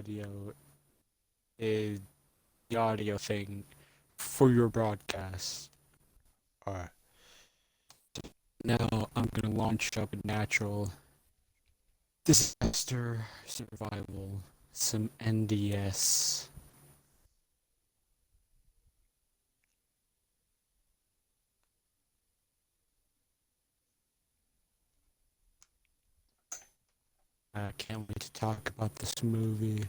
audio is the audio thing for your broadcast. Alright. Now I'm gonna launch up a natural disaster survival, some NDS. I can't wait to talk about this movie.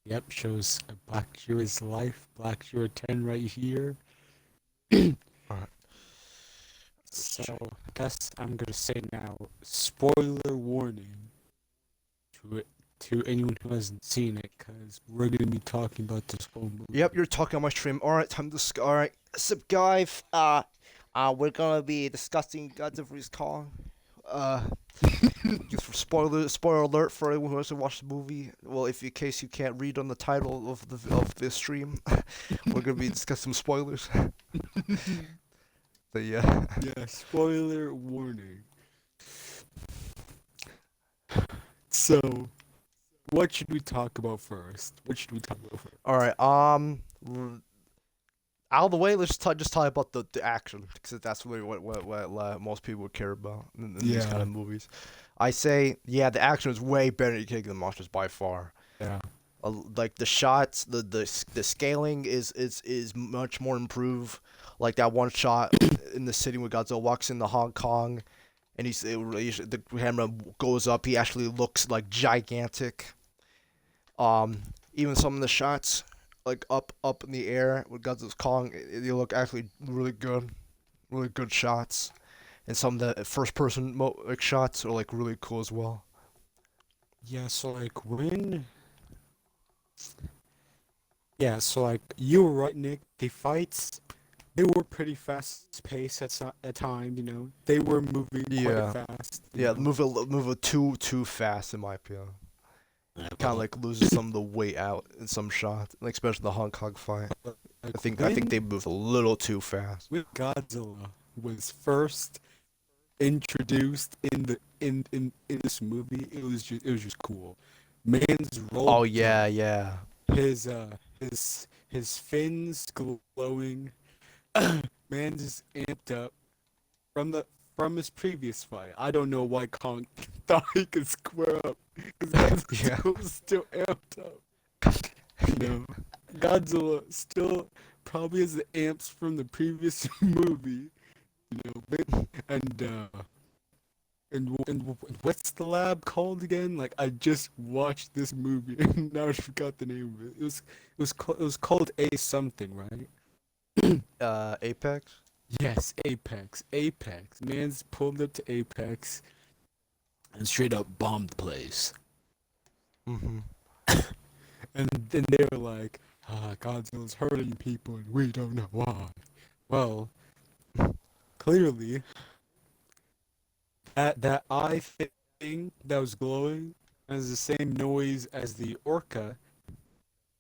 Yep, shows a Black Jewish life, Black Jew 10 right here. Alright. So, I guess I'm gonna say now, spoiler warning to anyone who hasn't seen it, because we're gonna be talking about this whole movie. Yep, you're talking on my stream. Alright, time to alright. Sup guys? We're gonna be discussing Godzilla Kong. Just for spoiler alert for anyone who hasn't watched the movie. Well, if in case you can't read on the title of the stream, we're gonna be discussing some spoilers. But yeah. Yeah, spoiler warning. So, what should we talk about first? Alright, out of the way, let's just talk about the action, because that's really what most people would care about in these kind of movies. I say, yeah, the action is way better in King of the Monsters by far. Yeah. Like the shots, the scaling is much more improved. Like that one shot in the city when Godzilla walks into Hong Kong, and the camera goes up. He actually looks like gigantic. Even some of the shots, like up in the air with Godzilla's Kong, they look actually really good shots. And some of the first person shots are like really cool as well. Yeah, so you were right, Nick. The fights, they were pretty fast paced at time. They were moving quite fast. Yeah, move too fast in my opinion. Kind of like loses some of the weight out in some shots, like especially the Hong Kong fight. I think they move a little too fast. When Godzilla was first introduced in this movie, it was just cool. Man's roll. Oh yeah. His fins glowing. Man just amped up from his previous fight. I don't know why Kong thought he could square up, because Godzilla was still amped up. Godzilla still probably has the amps from the previous movie. And what's the lab called again? Like, I just watched this movie and now I forgot the name of it. It was called A something, right? Apex? Yes, Apex. Man's pulled up to Apex and straight up bombed the place. Mm-hmm. And then they were like, Godzilla's hurting people and we don't know why. Well, clearly, that eye thing that was glowing has the same noise as the Orca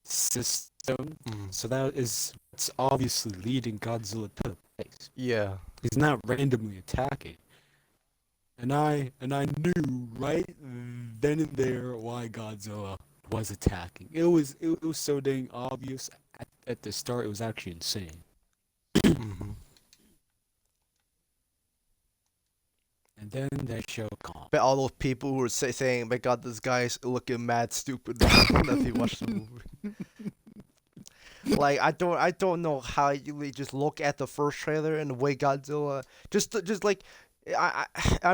system. So it's obviously leading Godzilla to the place. Yeah. He's not randomly attacking. And I knew right then and there why Godzilla was attacking. It was so dang obvious at the start. It was actually insane. Mm-hmm. And then they show Kong. But all those people who were saying, "My God, this guy's looking mad stupid," that they watched the movie. Like I don't know how you just look at the first trailer and the way Godzilla just like I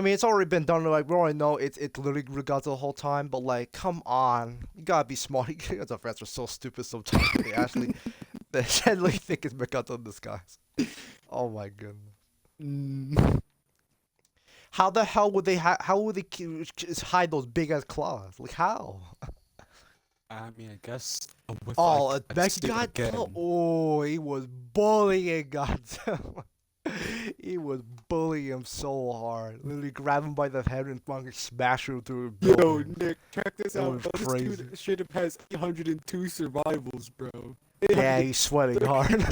mean it's already been done, like we already know it's literally Godzilla the whole time, but like come on, you gotta be smart. Godzilla fans are so stupid sometimes. They actually think it's Godzilla in disguise. Oh my goodness. How the hell would they hide those big ass claws? Like how? I mean, I guess. Godzilla. Oh, he was bullying Godzilla. He was bullying him so hard. Literally grab him by the head and fucking smash him through a building. Yo, Nick, check this out, bro. Crazy. This dude straight up has 802 survivals, bro. Yeah, he's sweating hard.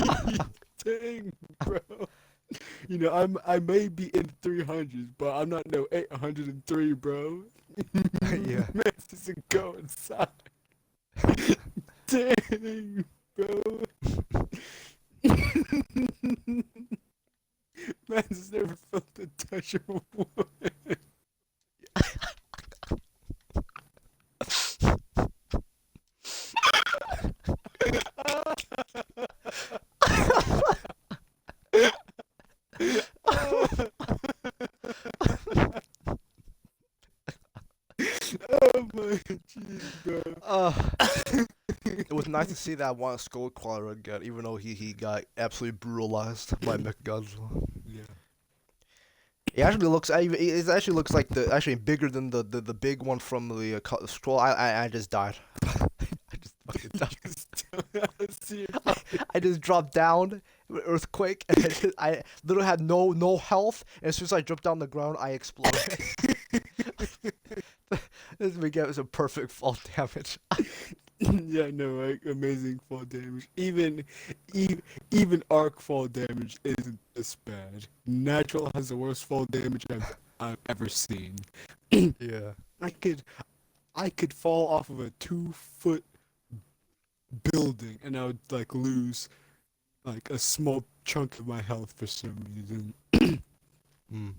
Dang, bro. I may be in 300s, but I'm not no 803, bro. Yeah. Man doesn't go inside. Dang, bro. Man's never felt the touch of a woman. Oh my jeez, bro. Uh, it was nice to see that one Skullcrawler again, even though he got absolutely brutalized by Mechagodzilla. Yeah. It actually looks like the actually bigger than the big one from the scroll. I just died. I just fucking died. See your I just dropped down, earthquake, and I literally had no health. And as soon as I jumped down the ground, I exploded. This became some perfect fall damage. Yeah, no, right? Amazing fall damage. Even arc fall damage isn't this bad. Natural has the worst fall damage I've ever seen. Yeah. I could fall off of a 2 foot building and I would like lose like a small chunk of my health for some reason. Mm.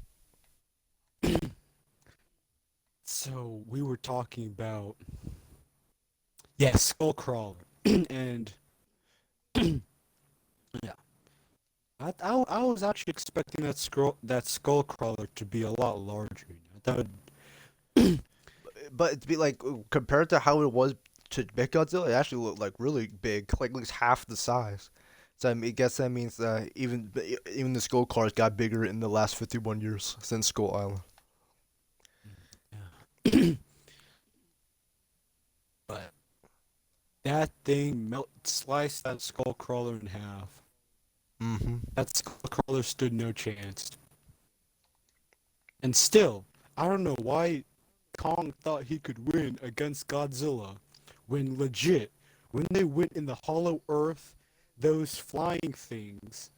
So we were talking about Skullcrawler and yeah. I was actually expecting that Skullcrawler to be a lot larger. You know? That would, But to be like compared to how it was to Godzilla, it actually looked like really big, like at least half the size. So I guess that means that even the Skull cars got bigger in the last 51 years since Skull Island. yeah. But that thing sliced that Skullcrawler in half. Mm-hmm. That Skullcrawler stood no chance. And still, I don't know why Kong thought he could win against Godzilla when legit, when they went in the Hollow Earth, those flying things,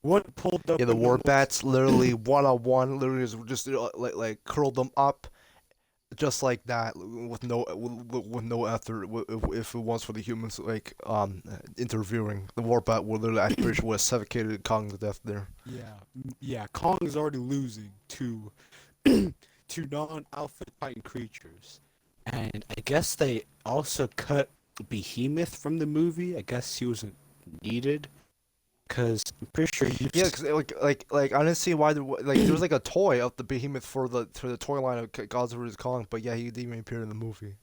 one pulled up Yeah, the and almost, Warbats literally one on one, literally just like curled them up, just like that, with no effort. If it was for the humans interfering, the Warbat would literally, I'm pretty sure, would have suffocated Kong to death there. yeah, Kong is already losing to to non-alpha Titan creatures. And I guess they also cut Behemoth from the movie. I guess he wasn't needed. Because I'm pretty sure you Yeah, because like I didn't see why there was like a toy of the Behemoth for the toy line of Godzilla vs Kong, but yeah, he didn't even appear in the movie.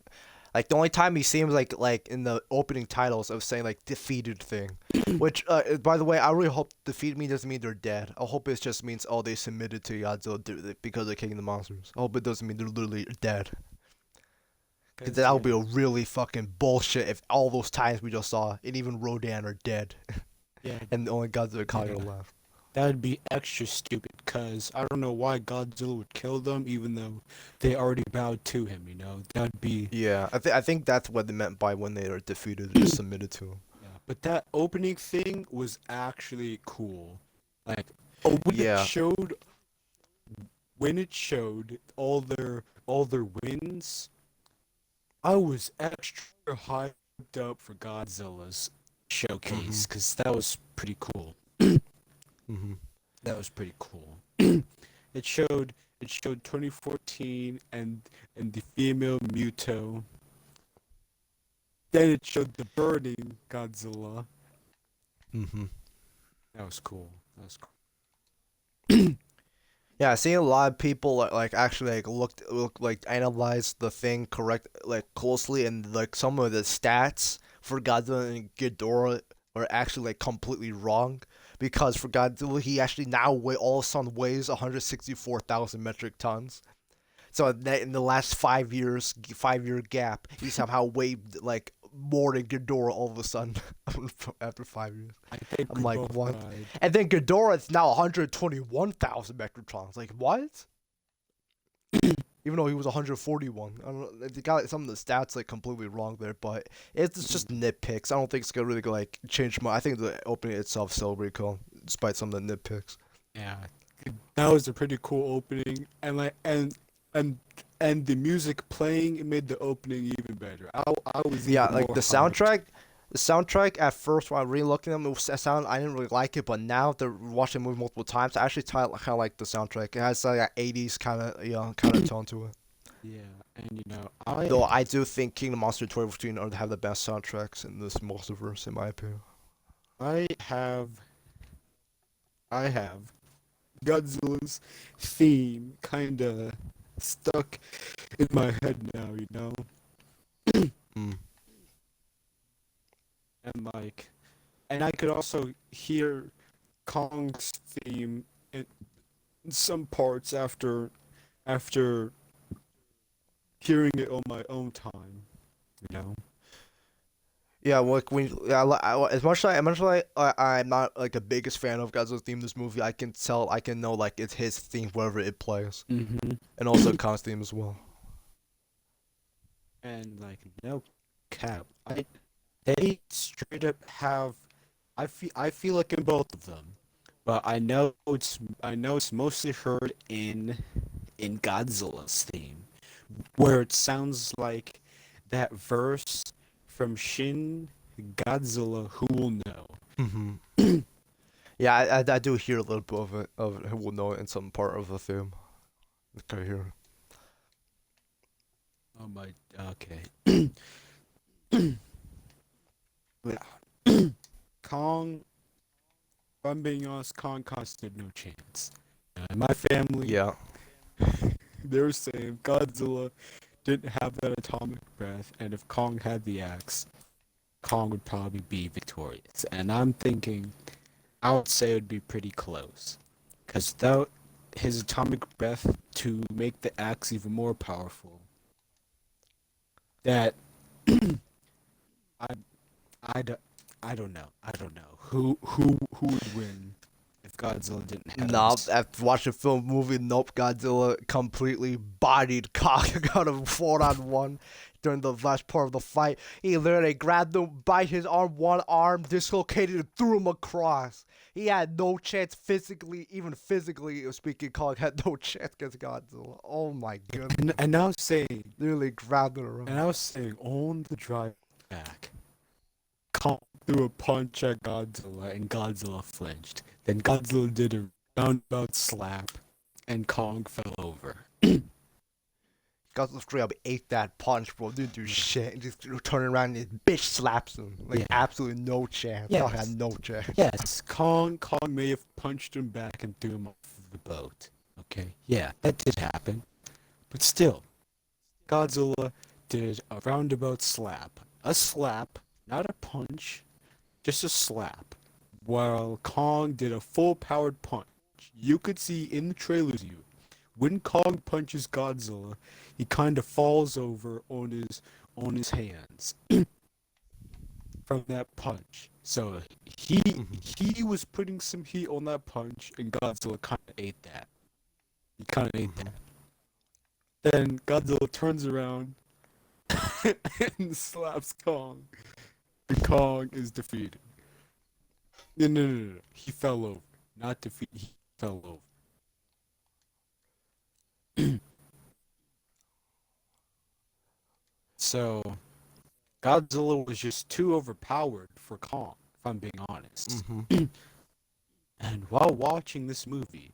Like the only time he seems like in the opening titles of saying like defeated thing, which by the way, I really hope defeat me doesn't mean they're dead. I hope it just means they submitted to Godzilla because they're King of the Monsters. I hope it doesn't mean they're literally dead. Because that would be a really fucking bullshit if all those times we just saw and even Rodan are dead. yeah, And only Godzilla Kong yeah. left. That would be extra stupid. Because I don't know why Godzilla would kill them, even though they already bowed to him. You know, that would be. Yeah, I think that's what they meant by when they are defeated or submitted to him. Yeah, but that opening thing was actually cool. Like, oh, Yeah. when it showed all their wins, I was extra hyped up for Godzilla's showcase because that was pretty cool. Mm-hmm. That was pretty cool. It showed 2014 and the female Muto. Then it showed the burning Godzilla. Mm-hmm. That was cool. That was cool. Yeah, I seen a lot of people like actually look like analyze the thing correct like closely, and like some of the stats for Godzilla and Ghidorah are actually like completely wrong, because for Godzilla he actually now all of a sudden weighs 164,000 metric tons. So in the last 5 years, 5 year gap, he somehow weighed like more than Ghidorah all of a sudden after 5 years. I think I'm we like, both what? died. And then Ghidorah is now 121,000 metric tons. Like, what? Even though he was 141. I don't know. They got some of the stats like completely wrong there, but it's just nitpicks. I don't think it's gonna really like change much. I think the opening itself is still pretty cool, despite some of the nitpicks. Yeah, that was a pretty cool opening, and and and the music playing, it made the opening even better. I was Yeah, even like more hyped. the soundtrack at first when I really looked at them, it was a sound I didn't really like it, but now after watching the movie multiple times, I actually kind of like the soundtrack. It has like a 80s kind of kind of tone to it. Yeah, and I Though I do think Kingdom Monster 2014 are have the best soundtracks in this multiverse, in my opinion. I have I have Godzilla's theme kind of stuck in my head now, Mm. and and I could also hear Kong's theme in some parts after hearing it on my own time, you know. Yeah, like when as much as I'm not like the biggest fan of Godzilla's theme in this movie, I can know like it's his theme wherever it plays, Mm-hmm. and also Khan's theme as well. And no cap, they straight up have. I feel like in both of them, but I know it's mostly heard in Godzilla's theme, where it sounds like that verse from Shin Godzilla. Who will know? Hmm. Yeah, I do hear a little bit of it. Who will know it in some part of the theme. Okay, here. Oh my. Okay. Kong. If I'm being honest, Kong stood no chance. My family, Yeah. they were saying Godzilla didn't have that atomic breath, and if Kong had the axe, Kong would probably be victorious. And I'm thinking, I would say it would be pretty close. Because without his atomic breath to make the axe even more powerful, that I, I, d- I don't know. I don't know. Who would win if Godzilla didn't have Nah, those? after watching the film movie, nope, Godzilla completely bodied Kong. Got him 4-on-1 during the last part of the fight. He literally grabbed him by his arm, one arm dislocated, and threw him across. He had no chance physically, even physically speaking. Kong had no chance against Godzilla. Oh my goodness! And I was saying, Literally grabbed him and around. I was saying on the drive back, Kong threw a punch at Godzilla, and Godzilla flinched. Then Godzilla did a roundabout slap, and Kong fell over. Godzilla straight up ate that punch, bro. Didn't do Yeah. shit. And just turning around and his bitch slaps him. Like Yeah. absolutely no chance. Kong had Yes. no chance. Yes. Kong may have punched him back and threw him off of the boat. Okay. Yeah, that did happen. But still, Godzilla did a roundabout slap. A slap, not a punch, just a slap. While Kong did a full powered punch. You could see in the trailers when Kong punches Godzilla, he kind of falls over on his hands from that punch. So he Mhm. he was putting some heat on that punch, and Godzilla kind of ate that. He kind of ate Mhm. that. Then Godzilla turns around and slaps Kong, and Kong is defeated. No, no, no, no, no. He fell over, not defeated. He fell over. So Godzilla was just too overpowered for Kong, if I'm being honest. Mhm. And while watching this movie,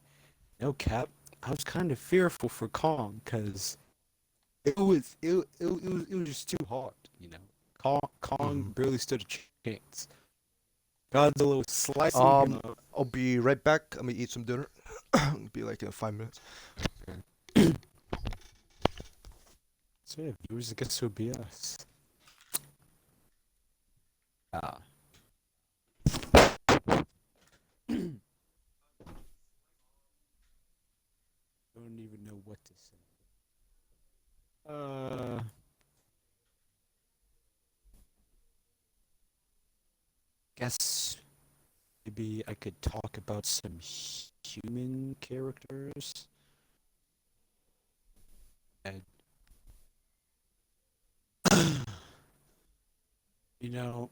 no cap, I was kind of fearful for Kong because it was just too hard, you know. Kong Mhm. barely stood a chance. Godzilla was slicing him Um, up. I'll be right back. Let me eat some dinner. Be like in 5 minutes. So yeah, viewers, I guess it would be us. Ah. Don't even know what to say. Guess maybe I could talk about some human characters. And you know,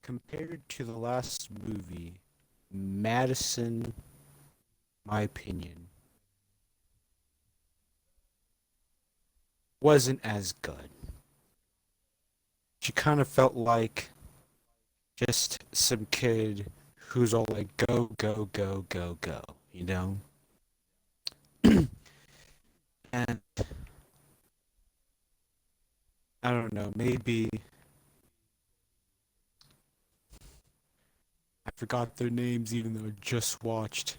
compared to the last movie, Madison, my opinion, wasn't as good. She kind of felt like just some kid who's all like, go, go, go, go, go, you know? And I don't know, maybe I forgot their names even though I just watched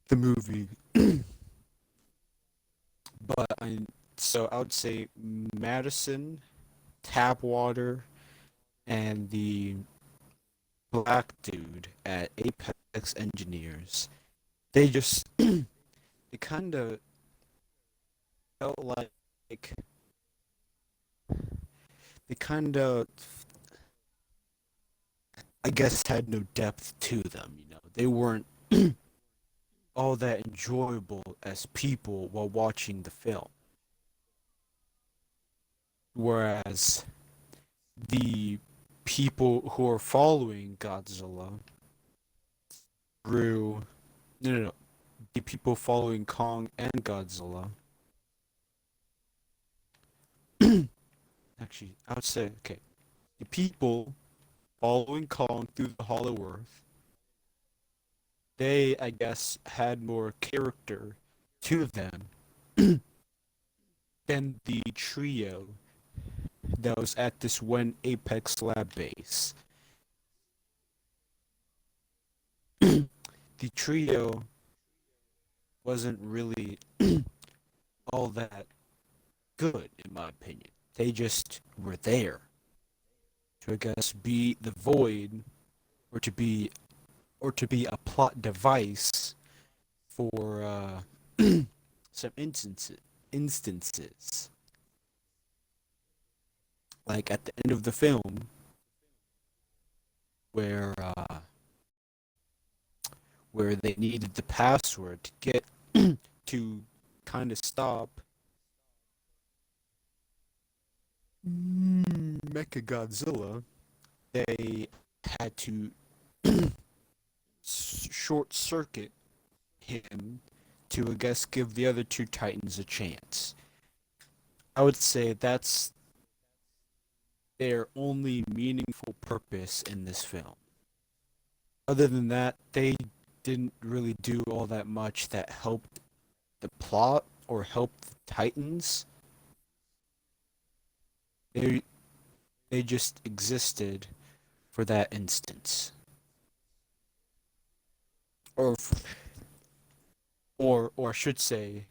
the movie. But I would say Madison, Tapwater, and the black dude at Apex Engineers. They just it kind of felt like they kind of I guess had no depth to them, you know. They weren't all that enjoyable as people while watching the film. Whereas the people who are following Godzilla through no, the people following Kong and Godzilla. Actually, I would say okay, the people following Kong through the Hollow Earth, they I guess had more character to them than the trio that was at this one Apex Lab base. The trio wasn't really all that good, in my opinion. They just were there to, I guess, be the void, or to be a plot device for some instances. Like at the end of the film, where where they needed the password to get to kind of stop Mecha Godzilla, they had to short circuit him to, I guess, give the other two Titans a chance. I would say that's their only meaningful purpose in this film. Other than that, they didn't really do all that much that helped the plot or helped the Titans. They they just existed for that instance. Or or I should say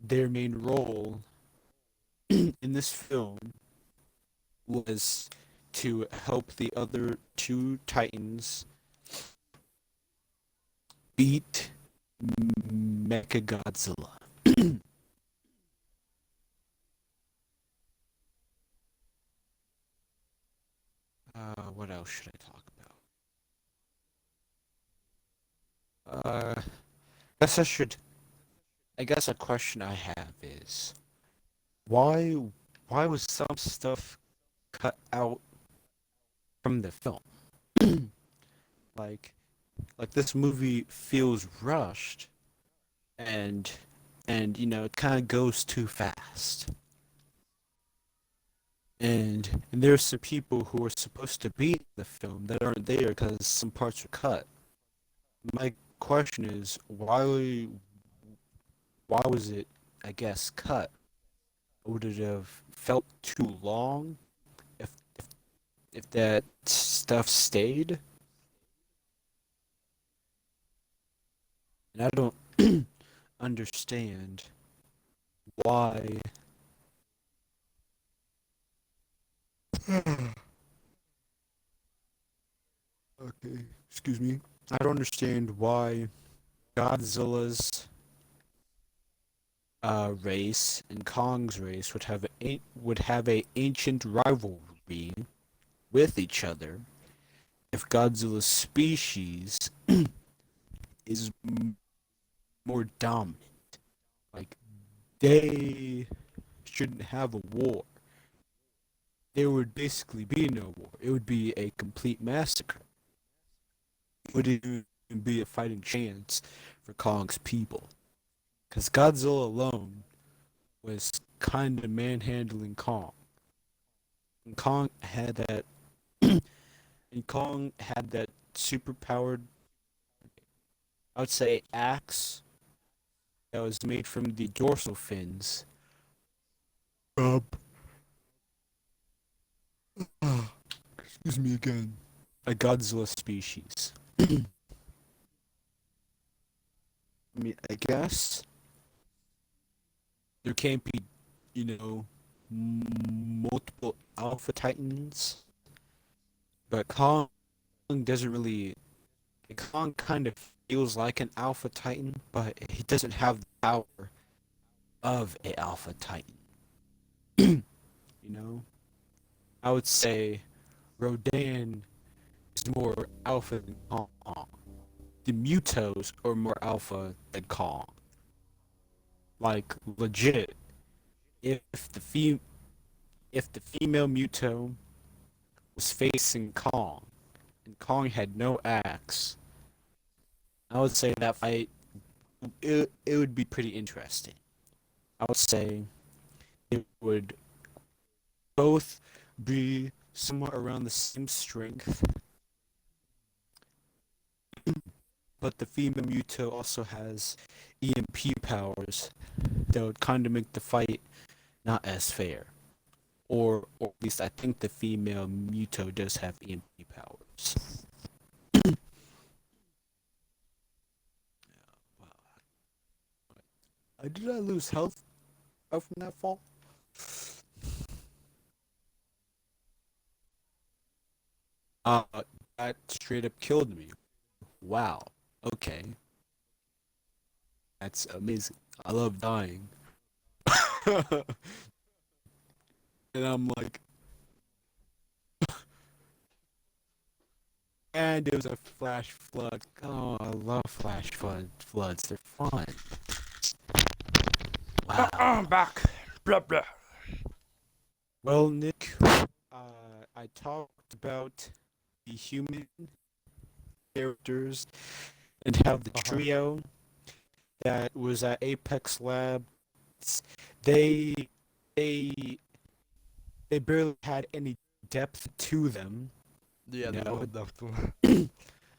their main role in this film was to help the other two Titans beat Mechagodzilla. What else should I talk about? Guess I should. I guess a question I have is why why was some stuff cut out from the film? like like this movie feels rushed and you know it kind of goes too fast. And there's some people who are supposed to be in the film that aren't there because some parts are cut. My question is why was it I guess cut? Would it have felt too long if if that stuff stayed? And I don't understand why. Okay, excuse me. I don't understand why Godzilla's race and Kong's race would have a ancient rivalry with each other if Godzilla's species is more dominant. Like they shouldn't have a war. There would basically be no war. It would be a complete massacre. It wouldn't even be a fighting chance for Kong's people. Because Godzilla alone was kind of manhandling Kong. And Kong had that. And Kong had that super powered, I would say, axe that was made from the dorsal fins. Up. Excuse me again. A Godzilla species. I mean, I guess there can't be, multiple Alpha Titans, but Kong doesn't really. Kong kind of feels like an Alpha Titan, but he doesn't have the power of a Alpha Titan. You know, I would say Rodan is more alpha than Kong. The Mutos are more alpha than Kong. Like legit, if the if the female Muto was facing Kong and Kong had no axe, I would say that fight it would be pretty interesting. I would say it would both be somewhat around the same strength, but the female Muto also has EMP powers that would kind of make the fight not as fair. Or at least I think the female Muto does have EMP powers. Did I lose health from that fall? Uh, that straight up killed me. Wow. Okay. That's amazing. I love dying. And I'm like, and it was a flash flood. Oh, I love floods. They're fun. Wow. I'm back. Blah blah. Well, Nick, I talked about the human characters and how the trio that was at Apex Labs, they they they barely had any depth to them. Yeah, You they know? both left.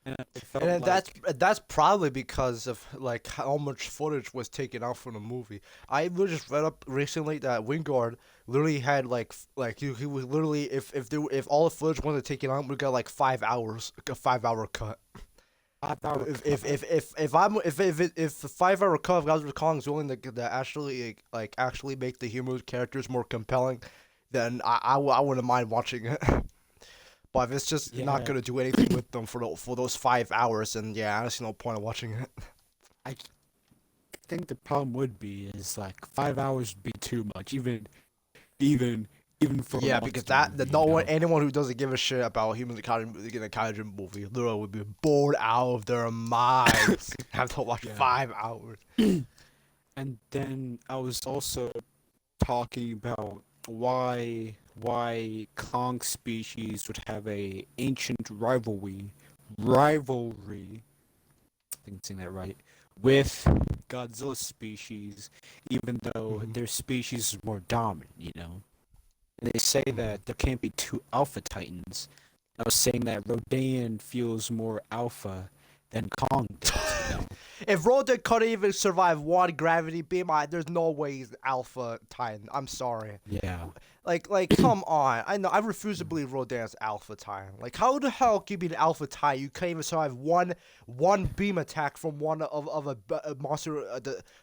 And I felt And like that's probably because of like how much footage was taken out from the movie. I literally just read up recently that Wingard literally had he was literally if all the footage wasn't taken out, we got like 5 hours, like a 5 hour cut. If the 5 hour cut of Godzilla Kong is willing to actually make the human characters more compelling, then I wouldn't mind watching it. But if it's just not gonna do anything with them for those 5 hours, then yeah, I see no point of watching it. I think the problem would be is like 5 hours would be too much, even for a Yeah, because monster movie, no you one know? anyone who doesn't give a shit about human kaiju movie literally would be bored out of their minds. Have to watch Yeah. 5 hours. And then I was also talking about why Kong species would have a ancient rivalry, I think I'm saying that right, with Godzilla species, even though their species is more dominant, you know. And they say that there can't be two Alpha Titans. I was saying that Rodan feels more alpha than Kong does, you know. If Rodan couldn't even survive one gravity beam, there's no way he's Alpha Titan. I'm sorry. Yeah. Like, come on. I know. I refuse to believe Rodan's Alpha Titan. Like, how the hell can you be an Alpha Titan? You can't even survive one beam attack from one of a monster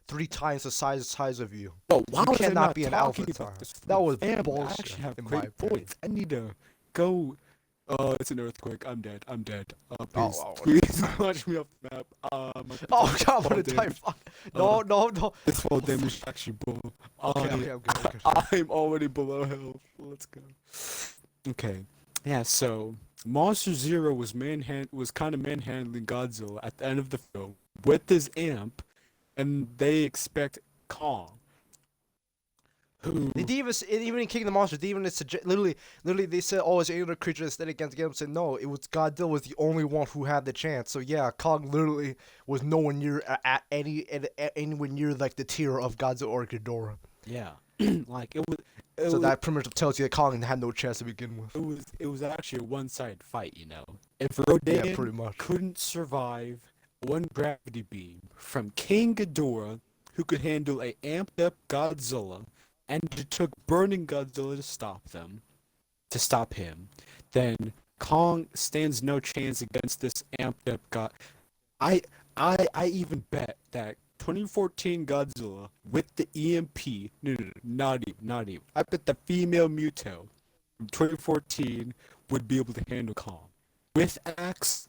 3 times the size of you. Oh, why You was I cannot not be an talking Alpha about Titan. this for That my was family? I bullshit, actually have in my great opinion. points. I need to go. Oh, it's an earthquake. I'm dead. Please, Oh. please launch me off the map. Oh God! What a fall time! damage. No. This fall damage is actually bull. Okay, I'm good. I'm already below health. Let's go. Okay. Yeah. So Monster Zero was kind of manhandling Godzilla at the end of the film with his amp, and they expect Kong, who They didn't even in King of the Monsters. They even literally they said, "Oh, it's another creature that's standing against him." Said no, it was Godzilla was the only one who had the chance. So yeah, Kong literally was nowhere near anywhere near like the tier of Godzilla or Ghidorah. yeah. like it So was that pretty much tells you that Kong had no chance to begin with. it was actually a one-sided fight, you know. If Yeah, Rodan pretty much. couldn't survive one gravity beam from King Ghidorah, who could handle a amped-up Godzilla, and it took burning Godzilla to stop him, then Kong stands no chance against this amped-up God. I I even bet that 2014 Godzilla with the EMP, no, not even. I bet the female Muto from 2014 would be able to handle Kong. With axe,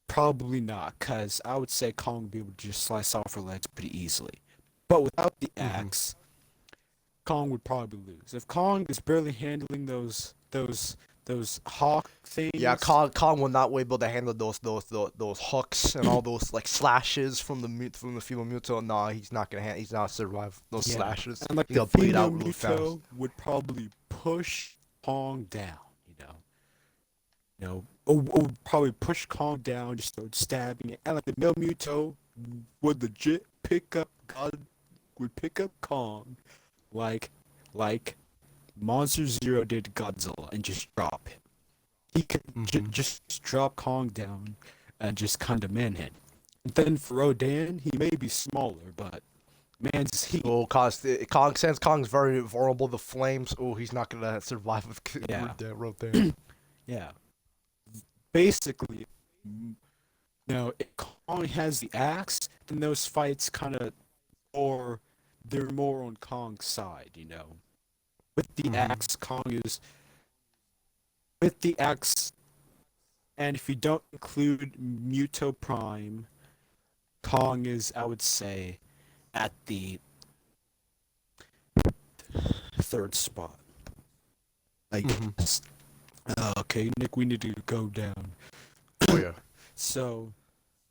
probably not, cause I would say Kong would be able to just slice off her legs pretty easily. But without the Mm-hmm. axe, Kong would probably lose. If Kong is barely handling those hawk Yeah, things, Kong will not be able to handle those hooks and all those like slashes from the female Muto. Nah, he's not survive those yeah, slashes. and like He's the gonna bleed female out really fast. Muto would probably push Kong down, or would probably push Kong down, just start stabbing it, and like the male Muto would legit pick up Kong, like like Monster Zero did Godzilla, and just drop him. He could Mm-hmm. just drop Kong down and just kind of manhandle. Then for Rodan, he may be smaller, but man's heat. Oh, since Kong's very vulnerable to flames. Oh, he's not gonna survive with Yeah. Rodan. Yeah. Basically, if Kong has the axe, then those fights kind of, or they're more on Kong's side. With the Mhm. axe, Kong is with the axe, and if you don't include Muto Prime, Kong is, I would say, at the third spot. I Mhm. guess. Okay, Nick, we need to go down. Oh yeah. So,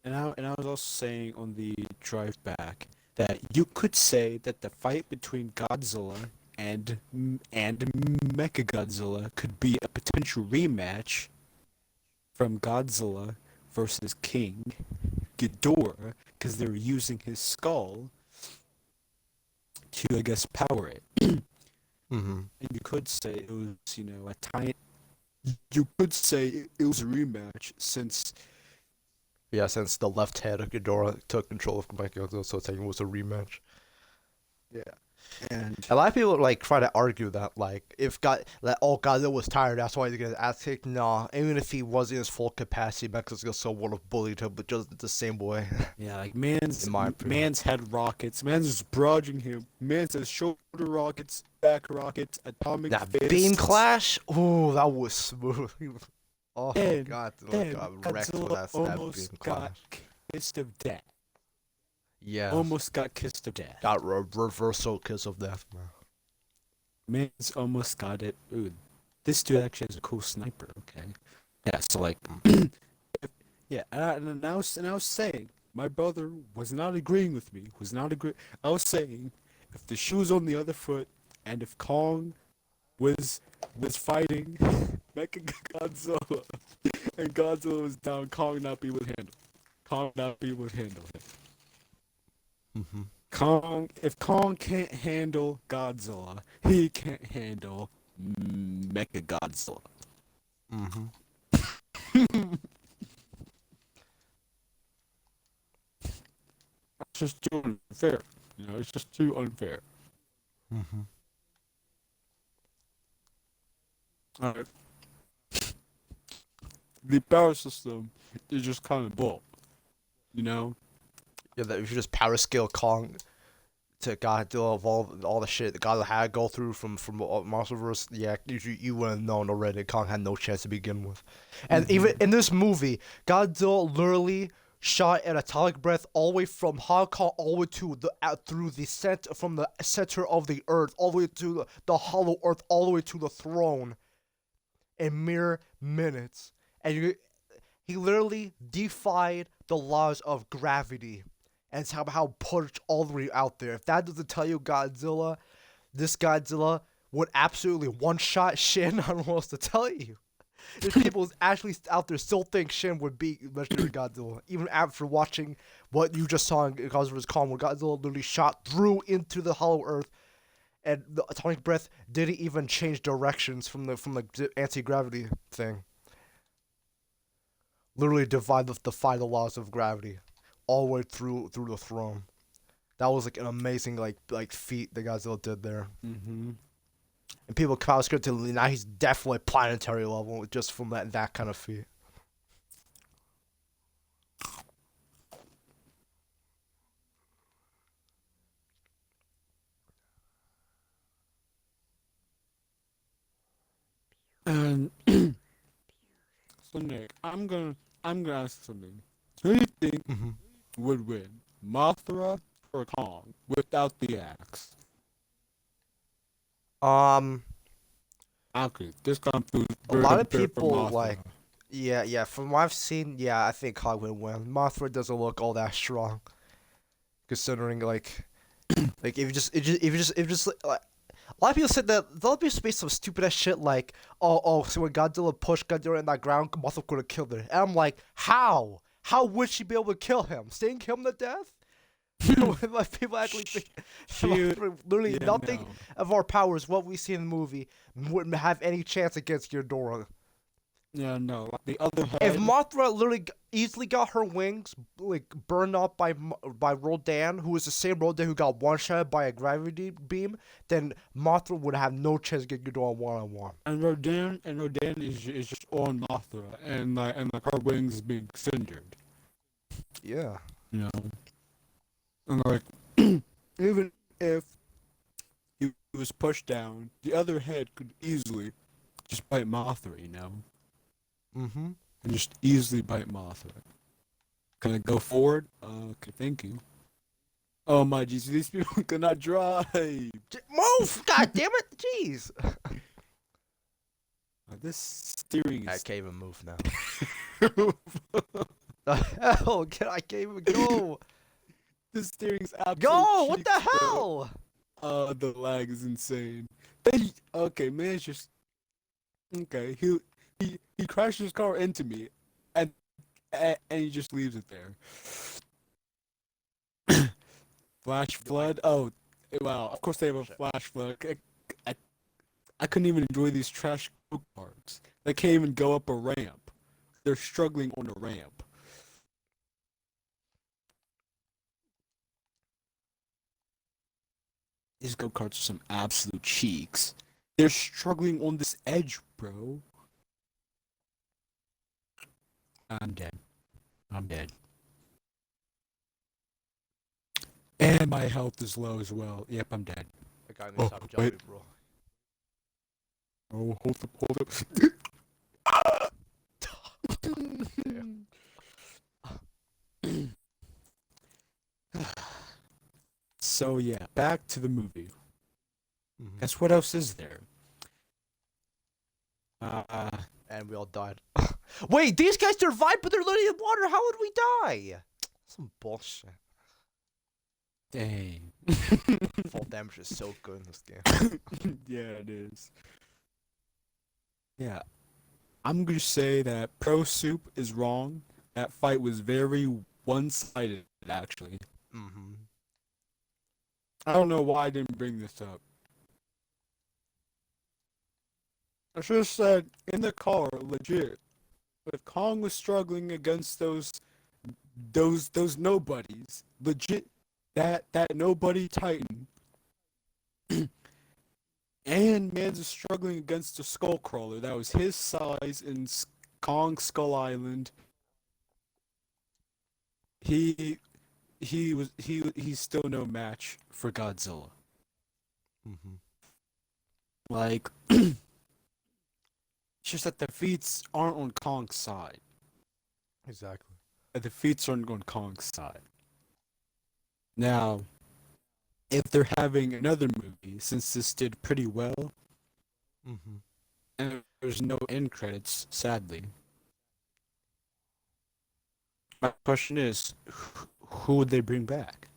and I was also saying on the drive back that you could say that the fight between Godzilla and Mechagodzilla could be a potential rematch from Godzilla versus King Ghidorah, because they were using his skull to, I guess, power it. Mhm. And you could say it was, a tiny. You could say it was a rematch since. Yeah, since the left head of Ghidorah took control of Godzilla, so it was a rematch. Yeah. And A lot of people like try to argue that like if Godzilla was tired, that's why he's gonna ass kick. Nah, even if he was in his full capacity, Mexico still would have bullied him, but just the same way. yeah, like man's In my opinion. man's had rockets. Man's just barraging him. Man's has shoulder rockets, back rockets, atomic That fists. beam clash, ooh, that was smooth. Oh Then, god, then got wrecked with Godzilla that almost beam got clash. kissed of death. Yeah, Almost got kissed of death. got reversal kiss of death, man. Man's almost got it. Ooh, this dude actually has a cool sniper. Okay. Yeah. So like, yeah, and I was saying, my brother was not agreeing with me. Was not agree. I was saying, if the shoe was on the other foot, and if Kong was fighting Mecha Godzilla, and Godzilla was down, Kong not be able to handle. Kong not be able to handle him. Mm-hmm. If Kong can't handle Godzilla, he can't handle Mecha Godzilla. Mm-hmm. It's just too unfair. It's just too unfair. Mm-hmm. Alright. The power system is just kind of bull. You know? Yeah, that if you just power scale Kong to Godzilla of all the shit that Godzilla had to go through from Monsterverse, yeah, you would have known already. Kong had no chance to begin with, and even in this movie, Godzilla literally shot an atomic breath all the way from Hong Kong all the way to the through the from the center of the earth all the way to the hollow earth all the way to the throne in mere minutes, and he literally defied the laws of gravity and somehow pushed all the way out there. If that doesn't tell you Godzilla, this Godzilla would absolutely one-shot Shin. I don't know what else to tell you. There's people actually out there still think Shin would beat legendary Godzilla, even after watching what you just saw in Godzilla's Kong, where Godzilla literally shot through into the Hollow Earth and the atomic breath didn't even change directions from the anti-gravity thing. Literally defy the laws of gravity, all the way through the throne. That was like an amazing like feat that Godzilla did there. Mm-hmm. And people crowd to now he's definitely planetary level just from that kind of feat. And so Nick, I'm gonna ask something. Who do you think would win, Mothra or Kong, without the axe? Um, Okay, this comes through a very lot of unfair for people Mothra. yeah. From what I've seen, yeah, I think Kong would win. Mothra doesn't look all that strong, considering like if you just like, a lot of people said that a lot of people say some stupid ass shit like, so when Godzilla pushed Godzilla in that ground, Mothra could have killed her. And I'm like, how? How would she be able to kill him? Sting him to death? Like people actually think She, literally yeah, nothing no. of our powers, what we see in the movie, wouldn't have any chance against Ghidorah. Yeah, no. Like the other If head, Mothra literally easily got her wings like burned up by Rodan, who was the same Rodan who got one shot by a gravity beam, then Mothra would have no chance to get Ghidorah one on one. and Rodan is just on Mothra, and her wings being cindered. Yeah. You know, and like even if he was pushed down, the other head could easily just bite Mothra. You know, Mm-hmm. and just easily bite Mothra. Can I go forward? Okay, thank you. Oh my Jesus, these people cannot drive. Move! God damn it! Jeez. This steering I is. can't even move now. The hell? I can't even go. This steering is absolute Go! What the cheeks, bro. hell? The lag is insane. Okay, man, it's just okay. He crashed his car into me, and and he just leaves it there. Flash flood. Oh, wow. Of course they have a flash flood. I, I couldn't even enjoy these trash go-karts. They can't even go up a ramp. They're struggling on a ramp. These go-karts are some absolute cheeks. They're struggling on this edge, bro. I'm dead. I'm dead. And my health is low as well. Yep, I'm dead. I got Oh, stop wait. jumping, bro. Oh, hold up. So yeah, back to the movie. Mhm. Guess what else is there? And we all died. Wait, these guys survived, but they're literally in water. How would we die? Some bullshit. Dang. Fall damage is so good in this game. Yeah, it is. Yeah, I'm gonna say that Pro Soup is wrong. That fight was very one-sided, actually. Mm-hmm. I don't know why I didn't bring this up. I should have said in the car, legit. If Kong was struggling against those nobodies, legit, that nobody Titan, and Mans is struggling against a Skullcrawler that was his size in Kong Skull Island. He he's still no match for Godzilla. Mm-hmm. Like, it's just that the feats aren't on Kong's side. Exactly. The feats aren't on Kong's side. Now, if they're having another movie, since this did pretty well, Mm-hmm. and there's no end credits, sadly. My question is, who would they bring back?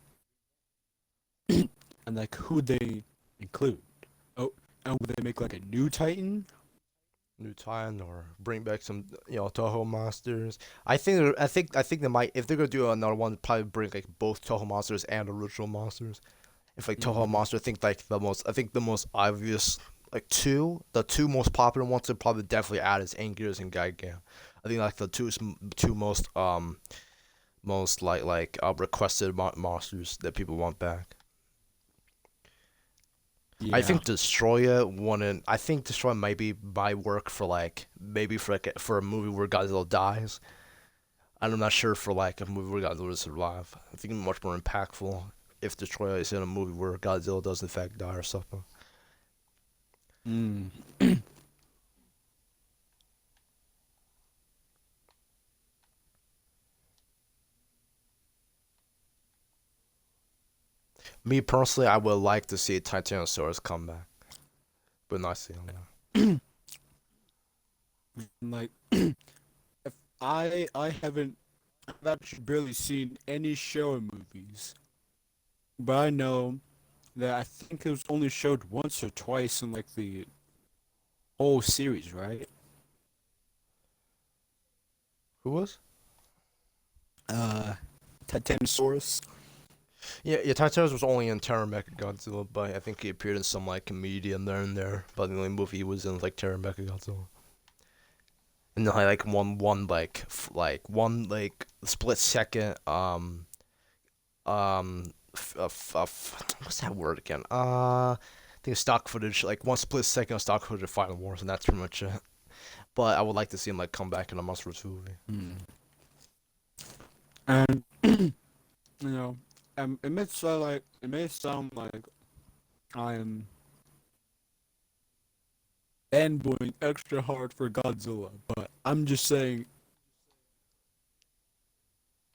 And like, who would they include? Oh, and would they make like a new Titan? New Titan or bring back some Toho monsters. I think they might if they're gonna do another one, probably bring like both Toho monsters and original monsters. If like Toho Mhm. Monster, I think the most obvious the two most popular ones to probably definitely add is Angus and Gigan. I think like the two most requested monsters that people want back. I Yeah. think Destroyer wouldn't. I think Destroyer might work for for a movie where Godzilla dies. I'm not sure for like a movie where Godzilla does survive. I think it's much more impactful if Destroyer is in a movie where Godzilla does in fact die or something. Mm. Me personally, I would like to see Titanosaurus come back, but not see him now. Like, if I haven't, I've actually barely seen any Showa movies, but I know that I think it was only showed once or twice in like the whole series, right? Who was? Uh, Titanosaurus. Yeah, Titanosaurus was only in Terra Mecha Godzilla, but I think he appeared in some like comedian there and there. But the only movie he was in was like Terra Mecha Godzilla. And then like one split second what's that word again? I think stock footage, like one split second of stock footage of Final Wars, and that's pretty much it. But I would like to see him like come back in a Monsters movie. Hmm. And you know, it may sound like I'm fanboying extra hard for Godzilla, but I'm just saying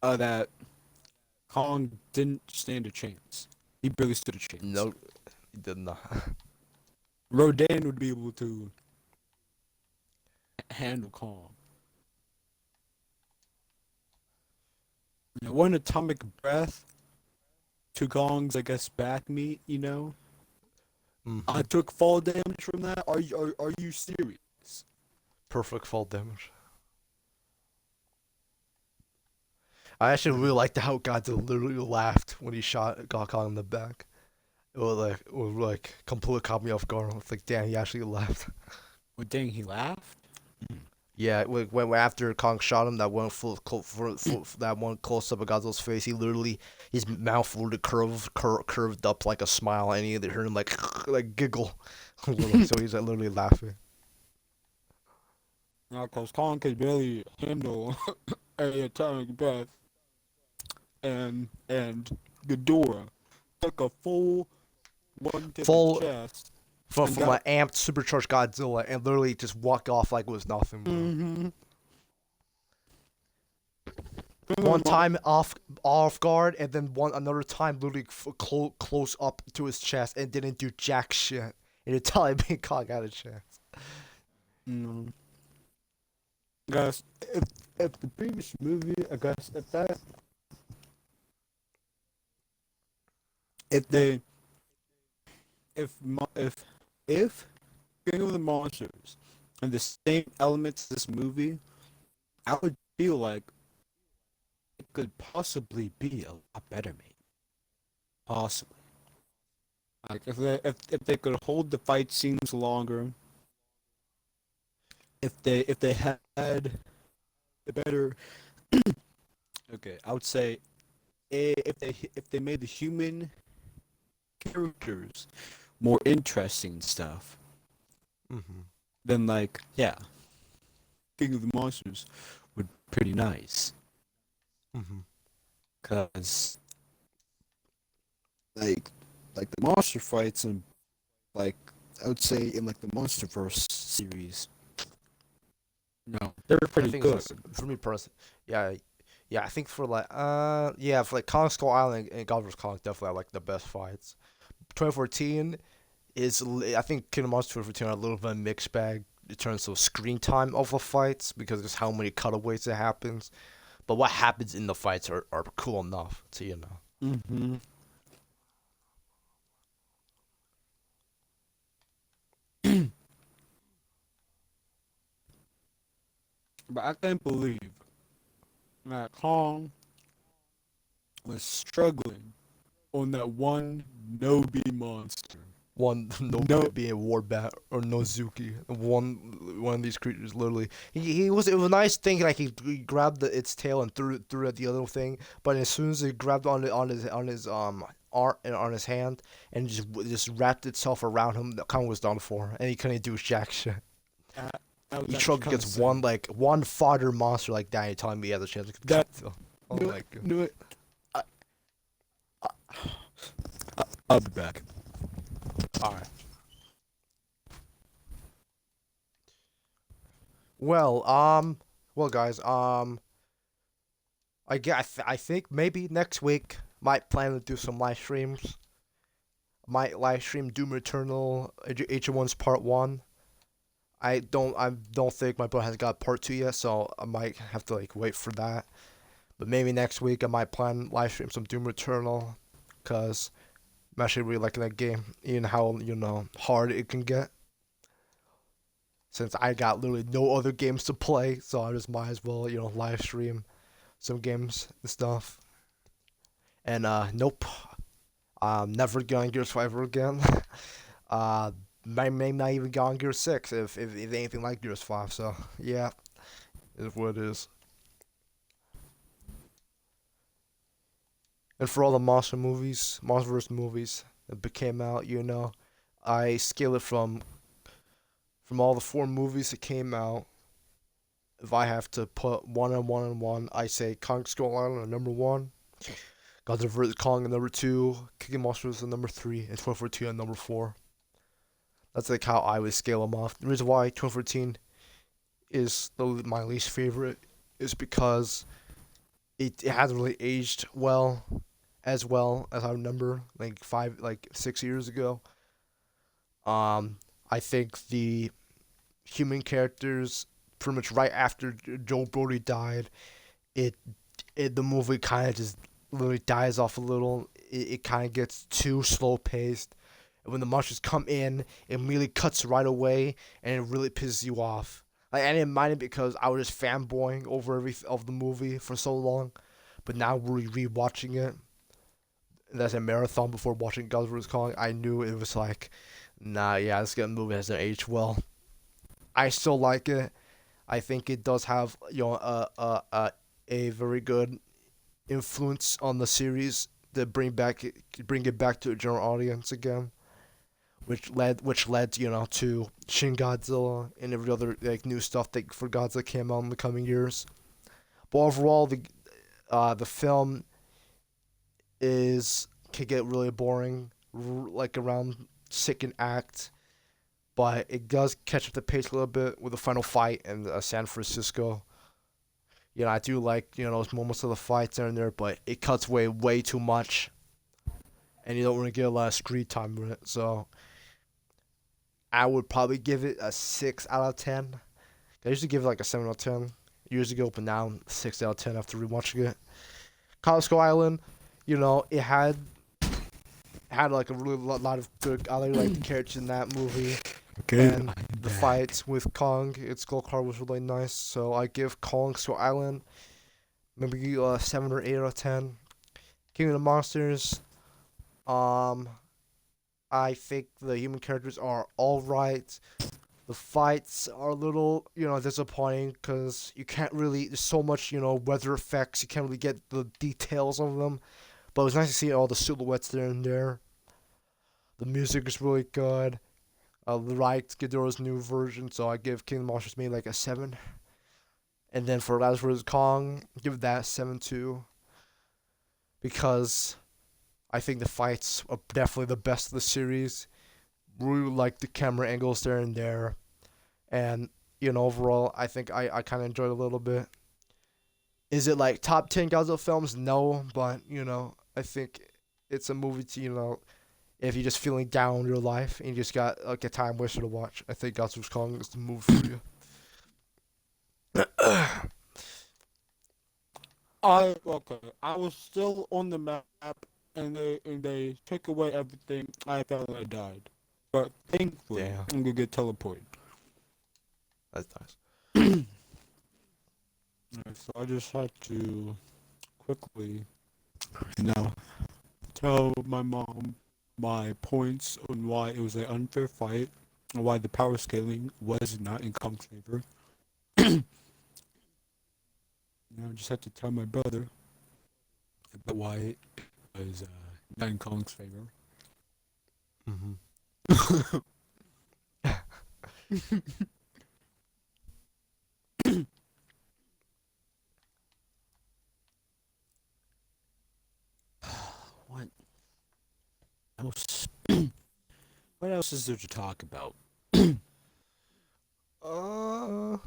that Kong didn't stand a chance. He barely stood a chance. No, he did not. Rodan would be able to handle Kong. You know, one atomic breath to Kong's, I guess, back meat. You know, I hmm took fall damage from that. Are you serious? Perfect fall damage. I actually Uh, really liked how Godzilla literally laughed when he shot Gokon in the back. It was like completely caught me off guard. It's like, damn, he actually laughed. well, dang, he laughed. Yeah, when after Kong shot him, that one close up of Godzilla's face, his mouth literally curved up like a smile, and you heard him like giggle, a little. So he's like literally laughing. Now, cause Kong could barely handle a atomic breath, and Ghidorah took a full one to the Full chest and from an got. amped supercharged Godzilla, and literally just walk off like it was nothing, bro. Mm-hmm. One time off guard, and then another time literally close up to his chest and didn't do jack shit. And it's telling me Kong had a chance. Mm, guys, if the previous movie, I guess if they if if King of the Monsters and the same elements as this movie, I would feel like it could possibly be a lot better made. Possibly. Like if they could hold the fight scenes longer, if they had the better, okay, I would say if they made the human characters more interesting and stuff, hmm then like yeah, King of the Monsters would be pretty nice. hmm Cause like like the monster fights and like I would say in like the MonsterVerse series, no, they're I pretty think good. for me personally, yeah, yeah. I think for like Kong Skull Island and God vs Kong, definitely I like the best fights. 2014 I think Kingdom Hearts 2014 are a little bit of a mixed bag in terms of screen time of the fights because there's how many cutaways it happens. But what happens in the fights are cool enough to Mm-hmm. But I can't believe that Kong was struggling on that one no B monster. One no No, being Warbat or Nozuki. One of these creatures literally. He was it was a nice thing like he grabbed its tail and threw it at the other thing, but as soon as he grabbed on his arm and on his hand and just wrapped itself around him, the Kong was done for, and he couldn't do jack shit. that, that was You actually truck kind of against sad. one fodder monster like that, and you're telling me he has a chance against That Godzilla. Oh no, my god. no, I, I'll be back. Alright. Well, well, guys, I think maybe next week might plan to do some live streams. Might live stream Doom Eternal H1's Part 1. I don't think my brother has got Part 2 yet, so I might have to like wait for that. But maybe next week I might plan live stream some Doom Eternal, cause I'm actually really liking that game, even how hard it can get. Since I got literally no other games to play, so I just might as well live stream some games and stuff. And nope, I'm never going Gears 5 again. uh, may not even go on Gears 6 if anything like Gears 5. So yeah, is what it is. And for all the Monsterverse movies that came out, I scale it from all the four movies that came out. If I have to put one, I say Kong Skull Island at number one, Godzilla vs Kong at number two, Kicking Monsters at number three, and 2014 at number four. That's like how I would scale them off. The reason why 2014 is my least favorite is because it hasn't really aged well as I remember, like 6 years ago. I think the human characters pretty much right after Joe Brody died, it the movie kind of just literally dies off a little. It kind of gets too slow paced. And when the monsters come in, it immediately cuts right away, and it really pisses you off. Like I didn't mind it because I was just fanboying over every of the movie for so long, but now we're rewatching it. That's a marathon before watching Godzilla vs Kong. I knew it was like, nah, yeah, this movie hasn't aged well. I still like it. I think it does have a very good influence on the series to bring it back to a general audience again, which led to Shin Godzilla and every other like new stuff that for Godzilla came out in the coming years. But overall, the film can get really boring, like around second act, but it does catch up the pace a little bit with the final fight in San Francisco. I do like those moments of the fights there and there, but it cuts way too much, and you don't really get a lot of screen time with it. So I would probably give it a 6 out of 10. I used to give it like a 7 out of 10 years ago, but now 6 out of 10 after rewatching it. Costco Island, it had like a really lot of good. I like the characters in that movie, Okay, and I'm the back. fights with Kong. Its scorecard was really nice, so I give Kong Skull Island maybe a 7 or 8 out of 10. King of the Monsters. Um, I think the human characters are all right. The fights are a little, disappointing because you can't really. There's so much, weather effects. You can't really get the details of them. But it was nice to see all the silhouettes there and there. The music is really good. I liked Ghidorah's new version, so I give King of the Monsters maybe like a 7. And then for Godzilla vs Kong, give that a 7 too, because I think the fights are definitely the best of the series. Really like the camera angles there and there, and overall, I think I kind of enjoyed it a little bit. Is it like top 10 Godzilla films? No, but I think it's a movie to if you're just feeling down in your life and you just got like a time waster to watch. I think Godzilla vs Kong is the movie for you. I was still on the map, and they took away everything. I thought I died, but thankfully Damn, I'm gonna get teleported. that's nice. So I just had to quickly, you know, tell my mom my points on why it was an unfair fight and why the power scaling was not in Kong's favor. I just had to tell my brother about why it was not in Kong's favor. Mm-hmm. What else? What else is there to talk about? Uh,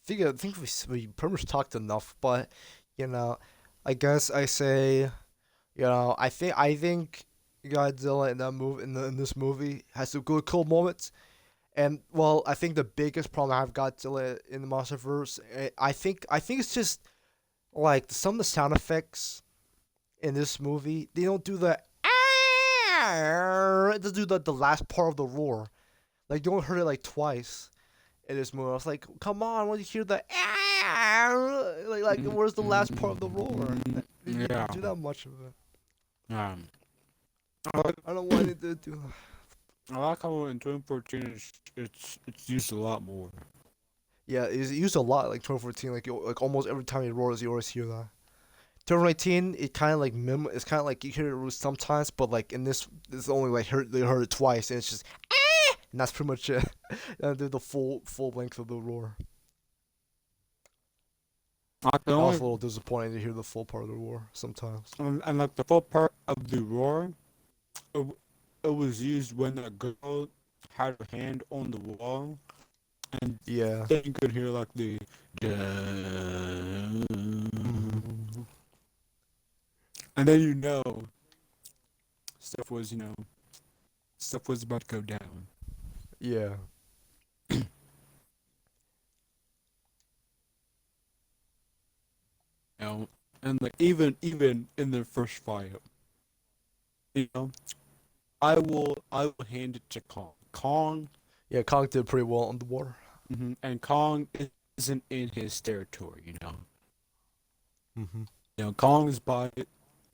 I think we pretty much talked enough, but you know, I guess I say, I think Godzilla in that movie in this movie has some good cool moments. And well, I think the biggest problem I have Godzilla in the MonsterVerse, I think it's just like some of the sound effects in this movie. They don't do the they do the last part of the roar. Like you don't heard it like twice in this movie. I was like, come on, when you hear the like where's the last part of the roar? They Yeah. didn't do that much of it. Um, I like, I don't know why they did do. I like how in 2014 it's used a lot more. Yeah, it's used a lot like 2014. Like almost every time he roars, you always hear that. 2019, it kind of like it's kind of like you hear it sometimes, but like in this only like they heard it twice, and it's just and that's pretty much it. And the full length of the roar. I can I was only a little disappointed to hear the full part of the roar sometimes. and like the full part of the roar, it, it was used when a girl had her hand on the wall, and Yeah. then you could hear like the. Hmm. And then stuff was stuff was about to go down. Yeah. You know, and like even in the first fight, you know, I will hand it to Kong. Kong, Yeah, Kong did pretty well on the water. and Kong isn't in his territory. Hmm. Kong is by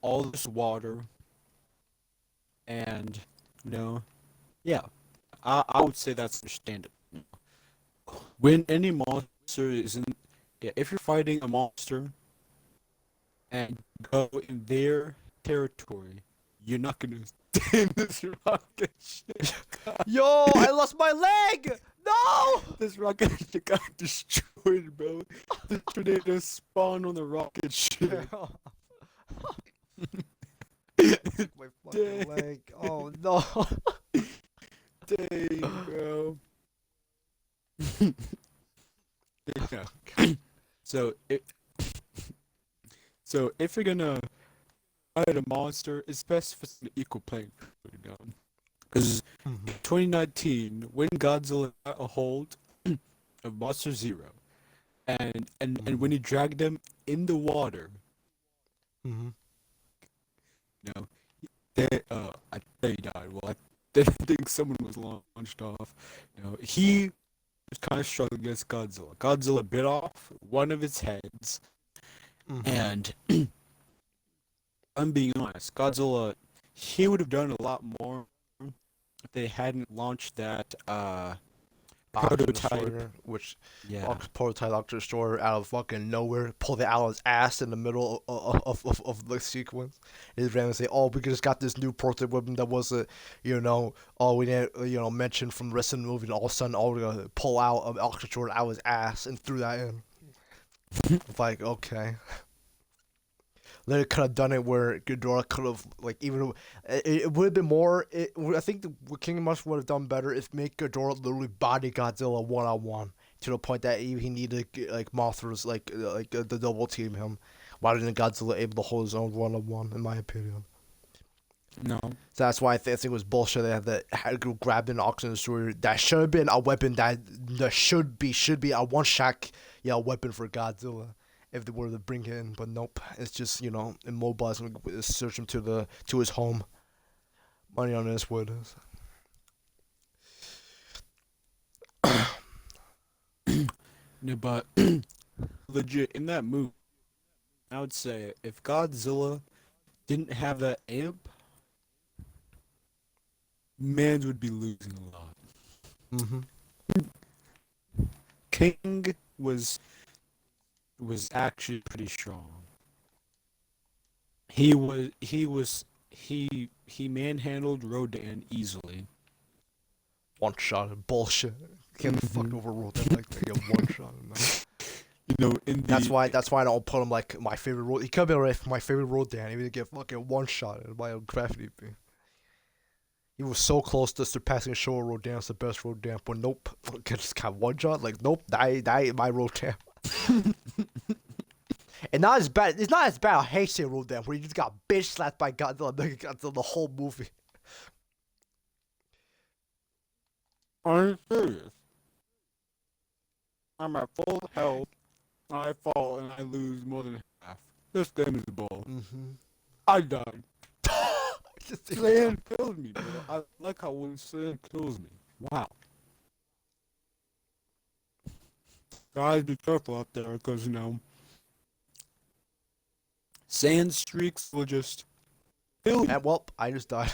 all this water, and you know, yeah, I would say that's understandable. When any monster is in, yeah, if you're fighting a monster and go in their territory, you're not gonna stand this rocket ship. Yo, I lost my leg. No. This rocket ship got destroyed, bro. The tornado spawned on the rocket ship. My fucking Dang, leg. Oh no. dang, bro. Yeah. So it, so if you're gonna fight a monster, it's best if it's an equal playing field. Because Mhm. 2019, when Godzilla got a hold of Monster Zero, and when Mhm. he dragged him in the water, Mhm. you know, I think he died. Well, I didn't think someone was launched off. He was kind of struggling against Godzilla. Godzilla bit off one of its heads, Mhm. and I'm being honest, Godzilla, he would have done a lot more if they hadn't launched that Oxygen prototype. destroyer, which Yeah. prototype oxygen destroyer out of fucking nowhere, pulled it out of his ass in the middle of the sequence. And he ran and say, "Oh, we just got this new prototype weapon that wasn't, oh, we didn't, mention from the rest of the movie." And all of a sudden, we're gonna pull out an oxygen destroyer out of his ass and threw that in. It's like, okay. They could have done it where Ghidorah could have like even it would have been more. I think what King Monster would have done better is make Ghidorah literally body Godzilla 1-on-1 to the point that he needed like Mothra's the double team him, rather than Godzilla able to hold his own 1-on-1. In my opinion, No. so that's why I think it was bullshit. They had to grab an oxygen destroyer that should have been a weapon that should be a one shot weapon for Godzilla if they were to bring it in, but nope. It's just immobilized and search him to his home. Money on this wood. No, but legit in that movie, I would say if Godzilla didn't have that amp, man would be losing a lot. Mm-hmm. King was actually pretty strong. He manhandled Rodan easily. One shot bullshit. Can't fucking Mhm. overrule that like that. You have one shot. You know, in That's the why. That's why I don't put him like my favorite role. He could be like my favorite role. Dan, he would get fucking one shot by a gravity beam. He was so close to surpassing Showa Rodan as the best Rodan, but nope. Just got one shot. Like nope, that ain't my Rodan. And not as bad. It's not as bad as Heisei Rodan, where he just got bitch slapped by Godzilla the whole movie. I'm serious. I'm at full health. I fall and I lose more than half. This game is a ball. Mm-hmm. I died. Sand killed me, bro. I like how when sand kills me. Wow. Guys, be careful out there, because, you know, sand streaks will just kill you. And well, I just died.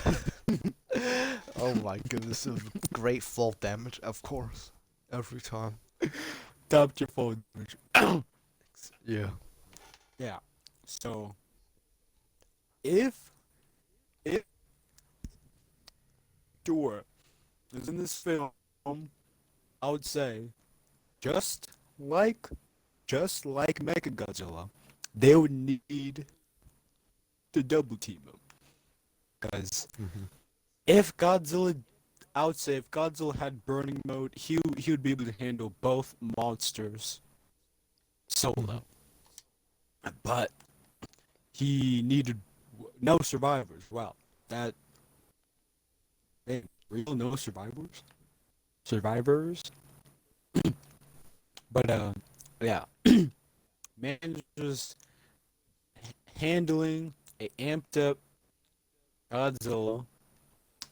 Oh my goodness, this is great full damage, of course. Every time. Tapped your phone. Yeah. Yeah. So, if Dora is in this film, I would say, just like just like Mechagodzilla, they would need to double team him. Because Mm-hmm. if Godzilla, I would say if Godzilla had burning mode, he would be able to handle both monsters solo. But he needed no survivors. Wow, that real no survivors. Survivors. But yeah, man just handling a amped up Godzilla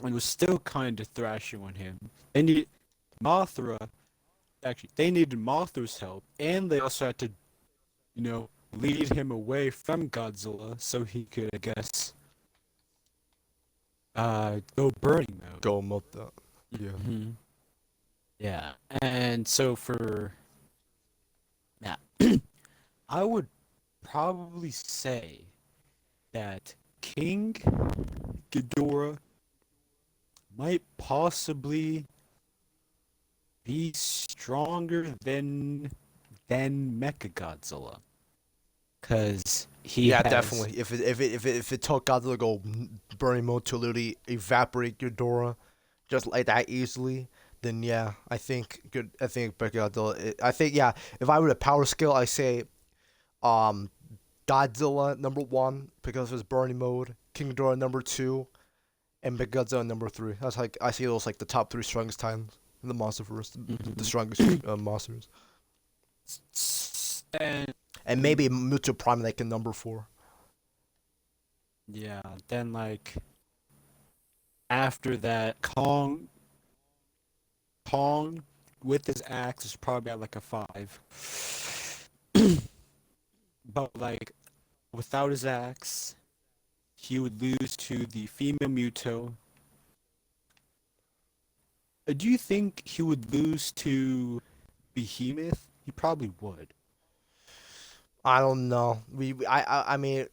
and was still kind of thrashing on him. They needed Mothra. Actually, they needed Mothra's help, and they also had to, you know, lead him away from Godzilla so he could, I guess, go burning mode. Go mode that. Yeah. Hmm. Yeah, and so for yeah, I would probably say that King Ghidorah might possibly be stronger than Mechagodzilla, cause he Yeah, has definitely. If it took Godzilla to go burning mode to literally evaporate Ghidorah just like that easily, then yeah, I think Godzilla. I think yeah. If I were to power scale, I say um Godzilla number one because of his burning mode, King Ghidorah number two, and Godzilla number three. That's like I see those like the top three strongest titans in the monsterverse, the Mhm. strongest monsters, and and maybe Mutu Prime like in number four. yeah, then like after that, Kong with his axe is probably at like a 5. But like without his axe, he would lose to the female Muto. Do you think he would lose to Behemoth? He probably would. I don't know. I mean,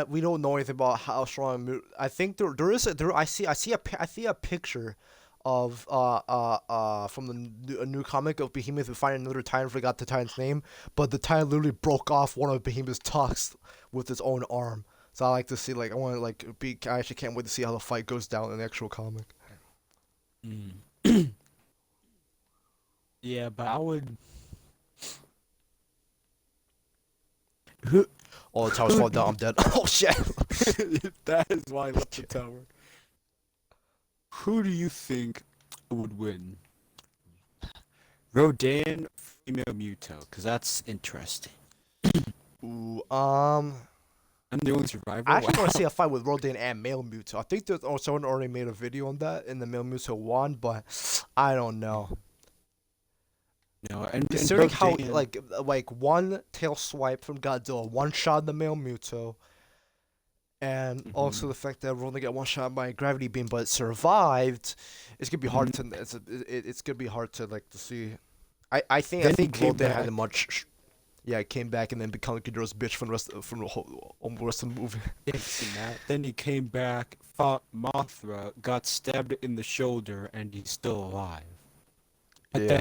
we don't know anything about how strong. I think there is I see a picture of from a new comic of Behemoth who find another Titan, forgot the Titan's name, but the Titan literally broke off one of Behemoth's tusks with its own arm. So I like to see I want to I actually can't wait to see how the fight goes down in the actual comic. Mm. Yeah, but I would. Who? Oh, the tower's Who falling do down. I'm dead. Oh shit. That is why I left the tower. Who do you think would win? Rodan, female Muto, because that's interesting. Ooh, I'm the only survivor. I actually want to Wow. see a fight with Rodan and Male Mewtwo. I think there's someone already made a video on that in the Male Mewtwo one, but I don't know. You know, and Considering how Rodan, like one tail swipe from Godzilla, one shot in the male Muto, and also mhm, the fact that we're only got one shot by a gravity beam, but it survived, it's gonna be hard mhm. to it's gonna be hard to like to see. I Then he think came Rodan had a back. much yeah, it came back and then become Ghidorah's bitch from the rest of the movie. Yes, and that. Then he came back, fought Mothra, got stabbed in the shoulder, and he's still alive. But Yeah,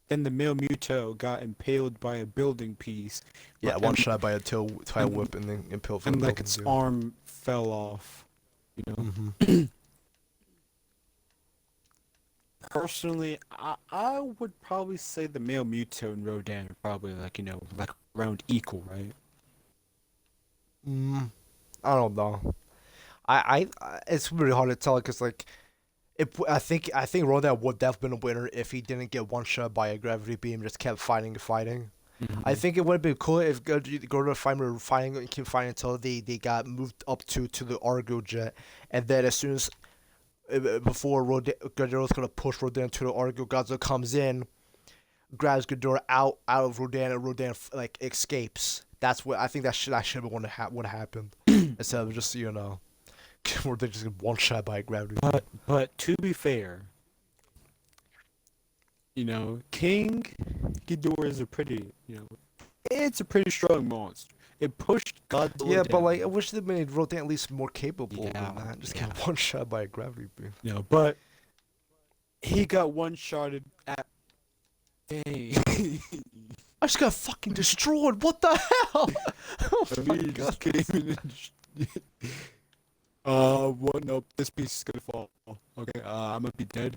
then the male Muto got impaled by a building piece, yeah, one shot by a tail and whip and then impaled from the and like building. its Yeah. arm fell off. You know. Mm-hmm. Personally, I would probably say the male Muto and Rodan are probably like like around equal, right? Mm, I don't know. It's really hard to tell because like I think Rodan would definitely been a winner if he didn't get one shot by a gravity beam, just kept fighting and fighting. I Hmm. think it would have been cool if Gordon Fight were fighting and keep fighting until they got moved up to the Argo jet, and then as soon as before Ghidorah's gonna push Rodan to the Argo, Godzilla comes in, grabs Ghidorah out of Rodan, and Rodan like escapes. That's what I think that should have would have happened instead of just where they just get one shot by a gravity beam. But to be fair, King Ghidorah is a pretty, it's a pretty strong monster. It pushed Godzilla Yeah, but like I down. wish they made Rodan at least more capable than Yeah, that. Just yeah. get one shot by a gravity beam. But he got one-shotted at. Dang. I just got fucking destroyed. What the hell? Oh I my mean, he god. just came in and. What? Nope. This piece is gonna fall. Okay. I'm gonna be dead.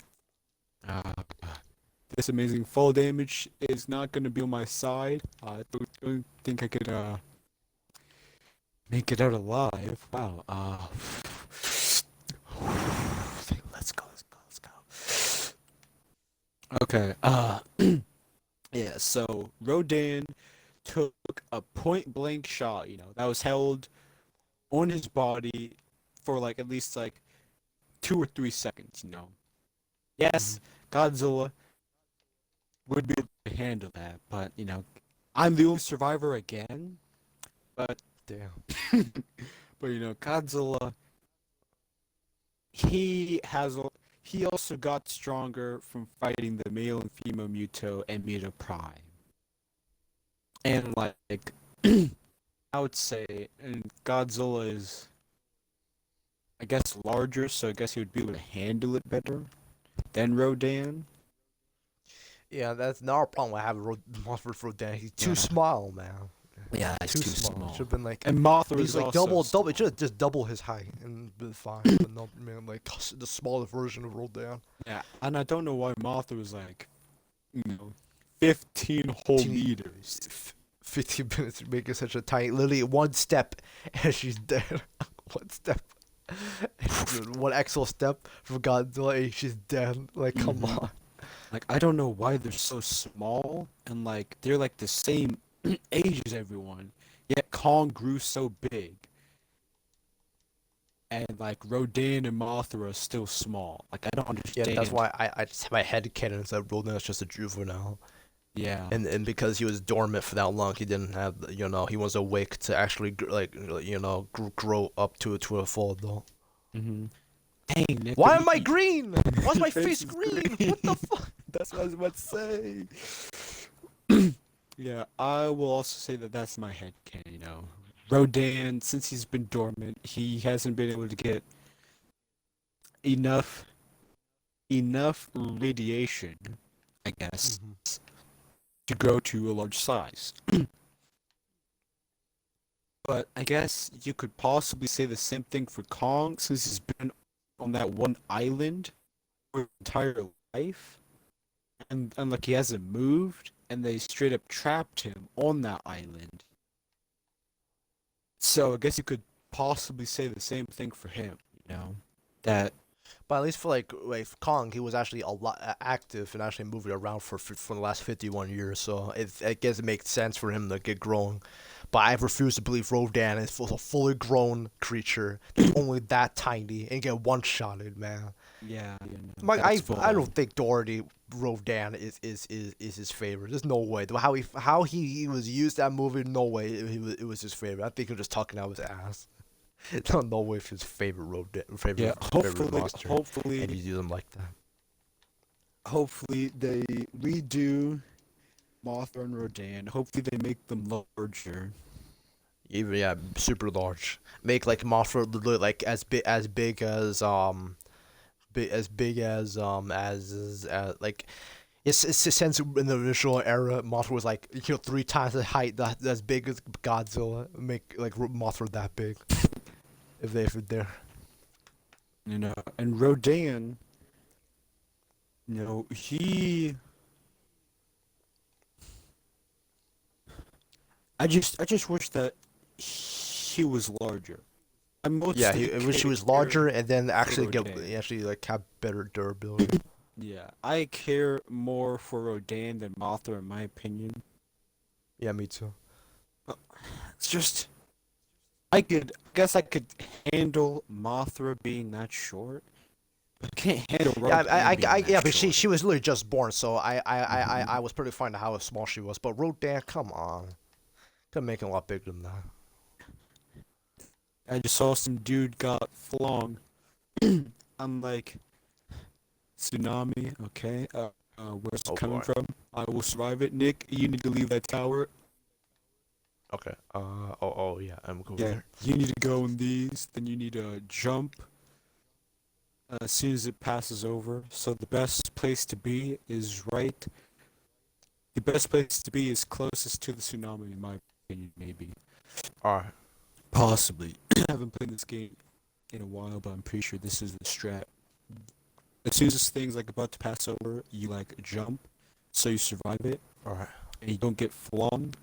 Uh, this amazing fall damage is not gonna be on my side. I don't think I could make it out alive. Wow. Let's go. Let's go. Let's go. Okay. Yeah. So Rodan took a point blank shot. That was held on his body for like at least like 2 or 3 seconds. Mhm. Yes, Godzilla would be able to handle that, but I'm the only survivor again. But Damn. Godzilla, he has a- he also got stronger from fighting the male and female Muto and Muto Prime, and like I would say, and Godzilla is, I guess, larger, so I guess he would be able to handle it better than Rodan. Yeah, that's not a problem. I have Mothra for Rodan. He's too Yeah, small, man. yeah, it's Too too small. Should small. have been like And at Mothra least is like also double. It small. should have just double his height and been fine. But no, man, like the smaller version of Rodan. Yeah, and I don't know why Mothra was like, you know, 15 whole Teeny, meters. 15 minutes to make it such a tiny. Literally one step and she's dead. One step. One actual step from Godzilla and she's dead. Like, come Hmm. on. Like, I don't know why they're so small, and like they're like the same age as everyone. Yet Kong grew so big, and like Rodan and Mothra are still small. Like, I don't Yeah, that's understand. why I just have my head canon that Rodan is just a juvenile. Yeah. And because he was dormant for that long, he didn't have he was awake to actually grow up to a full adult. Hmm. Dang, Nick. Why am I green? Why's my Face face is green? green. What the fuck? That's what I was about to say. Yeah, I will also say that that's my headcanon. Rodan, since he's been dormant, he hasn't been able to get enough radiation, I guess, Hmm. to grow to a large size. But I guess you could possibly say the same thing for Kong, since he's been on that one island for his entire life, and like he hasn't moved, and they straight up trapped him on that island. So I guess you could possibly say the same thing for him, that But at least for like Kong, he was actually a lot active and actually moving around for the last 51 years. So I guess it makes sense for him to get growing. but I refuse to believe Rodan is a fully grown creature that's only that tiny and get one-shotted, man. Yeah, you know, Like that's I bold. don't think Doherty Rodan is his favorite. There's no way. How he was used that movie, no way it was his favorite. I think he was just talking out his ass. No way if his favorite Rodan Yeah, favorite monster, and he used him like that. hopefully they redo Mothra and Rodan. Hopefully they make them larger. Even yeah, super large. Make like Mothra look like as big as like it's since in the original era Mothra was like 3 times the height that as big as Godzilla. Make like Mothra that big if it there. You know, and Rodan, you know, I just wish that he was larger. I Yeah, mostly I wish he was care larger and then for actually Rodan. actually like have better durability. Yeah, I care more for Rodan than Mothra, in my opinion. Yeah, me too. It's just guess I could handle Mothra being that short. But I can't handle Yeah, Rodan being yeah, that but she short. she was literally just born, so Hmm. I was pretty fine to how small she was. But Rodan, come on, could make him a lot bigger than that. I just saw some dude got flung. I'm like, tsunami, okay. Where's it Oh coming boy. from? I will survive it. Nick, you need to leave that tower. Okay. Oh yeah, I'm going Yeah, there. you need to go in these. Then you need to jump as soon as it passes over. So the best place to be is right. The best place to be is closest to the tsunami, in my opinion, maybe. All right. Possibly. I haven't played this game in a while, but I'm pretty sure this is the strat. As soon as this thing's like about to pass over, you like jump, so you survive it, All right. and you don't get flung.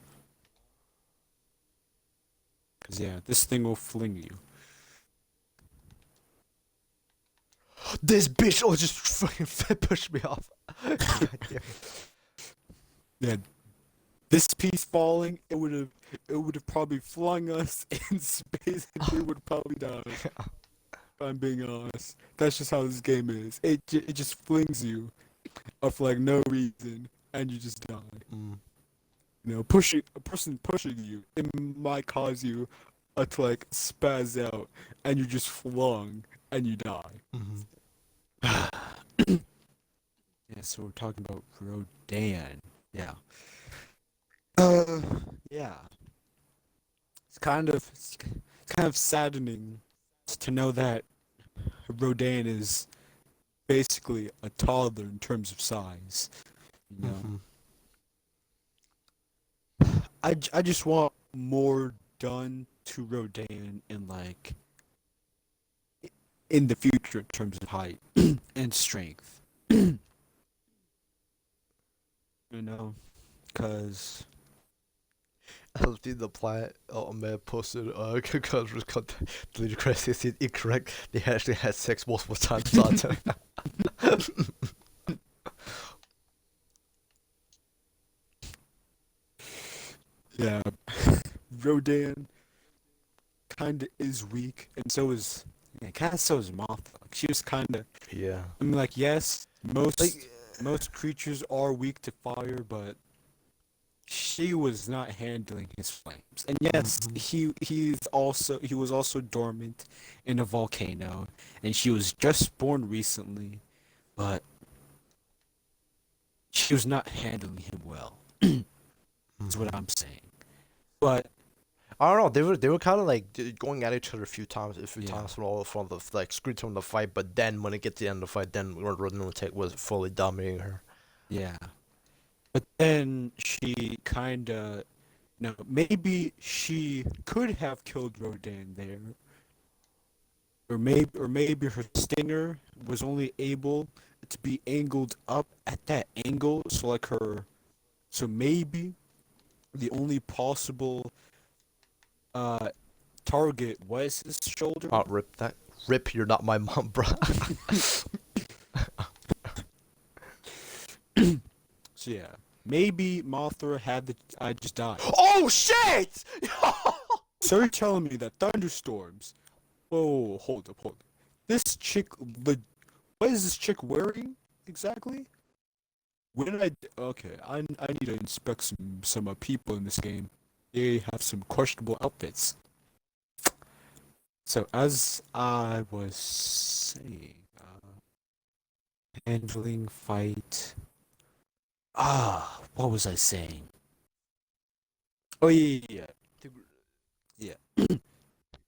Cause yeah, this thing will fling you. This bitch just fucking pushed me off. God damn. Yeah, this piece falling, it would have probably flung us in space, and we would probably die. If I'm being honest, that's just how this game is. It just flings you of like no reason, and you just die. Mm. You know, pushing a person pushing you, it might cause you to like spaz out, and you're just flung, and you die. Mhm. Yeah, so we're talking about Rodan. Yeah. Uh, yeah. It's kind of saddening to know that Rodan is basically a toddler in terms of size. You know, Mhm. I just want more done to Rodan in like in the future in terms of height and strength. You know, because I see the planet. Oh man, posted because the credits is incorrect. They actually had sex multiple times on time. yeah, Rodan kind of is weak, and so is Mothra. Like, she was kind of. Yeah. I mean, like, yes, most Like. most creatures are weak to fire, but she was not handling his flames. And yes, Mhm. he was also dormant in a volcano, and she was just born recently, but she was not handling him well. Is what Mhm. I'm saying. But I don't know. They were kind of like going at each other a few yeah, times from the like screen from the fight. But then when it gets to the end of the fight, then Rodin was fully dominating her. yeah. But then she kind of, no, maybe she could have killed Rodan there, or maybe her stinger was only able to be angled up at that angle, so like so maybe the only possible uh target was his shoulder. Rip that. Rip, you're not my mom, bro. So yeah, maybe Mothra had the I just died. Oh shit! So you're telling me that thunderstorms? Whoa, hold up. This chick, what is this chick wearing exactly? Okay, I need to inspect some people in this game. They have some questionable outfits. So as I was saying, handling fight. What was I saying? Oh yeah.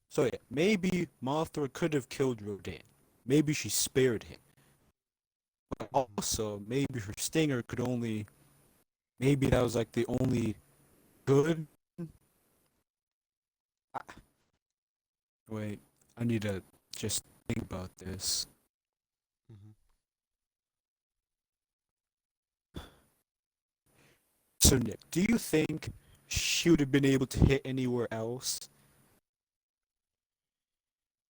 So yeah, maybe Mothra could have killed Rodan. Maybe she spared him. But also, maybe her stinger could only. Maybe that was like the only good. Wait, I need to just think about this. Mhm. So Nick, do you think she would have been able to hit anywhere else?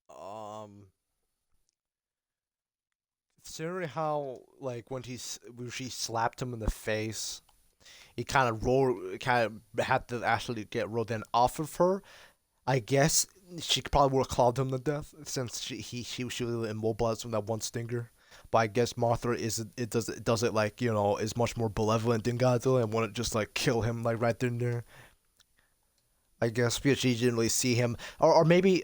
Um, considering how like when she slapped him in the face, he kind of had to actually get Rodan off of her. I guess she probably would have clawed him to death since she was immobilized from that one stinger. But I guess Mothra does it like is much more benevolent than Godzilla and wouldn't just like kill him like right then and there. I guess because she didn't really see him, maybe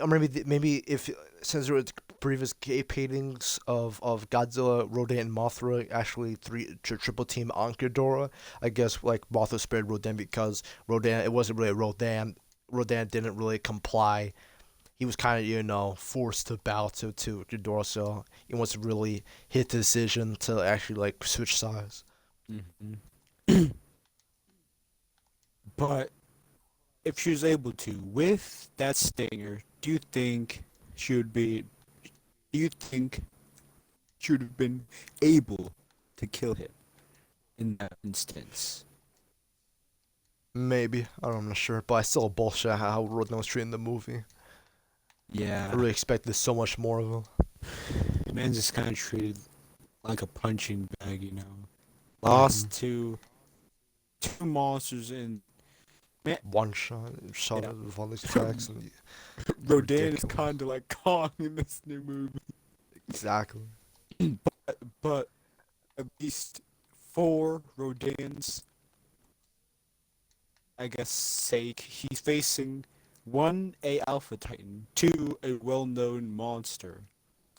if since there were previous cave paintings of Godzilla, Rodan, and Mothra actually triple team on Ghidorah. I guess like Mothra spared Rodan because Rodan it wasn't really Rodan. Rodan didn't really comply. He was kind of forced to bow to Ghidorah, so it wasn't really his decision to actually like switch sides. Hmm. But if she was able to, with that stinger, she would be? Do you think she would have been able to kill him in that instance? Maybe I'm not sure, but I still bullshit how Rodan was treated in the movie. I Yeah, really expected so much more of him. man's just kind of treated like a punching bag, you know. Mm-hmm. Lost to two monsters in man. One shot Yeah, with all these attacks and Rodan is ridiculous. kind of like Kong in this new movie, Exactly. but at least for Rodan's, I guess, sake, he's facing one, a alpha titan, two, a well-known monster,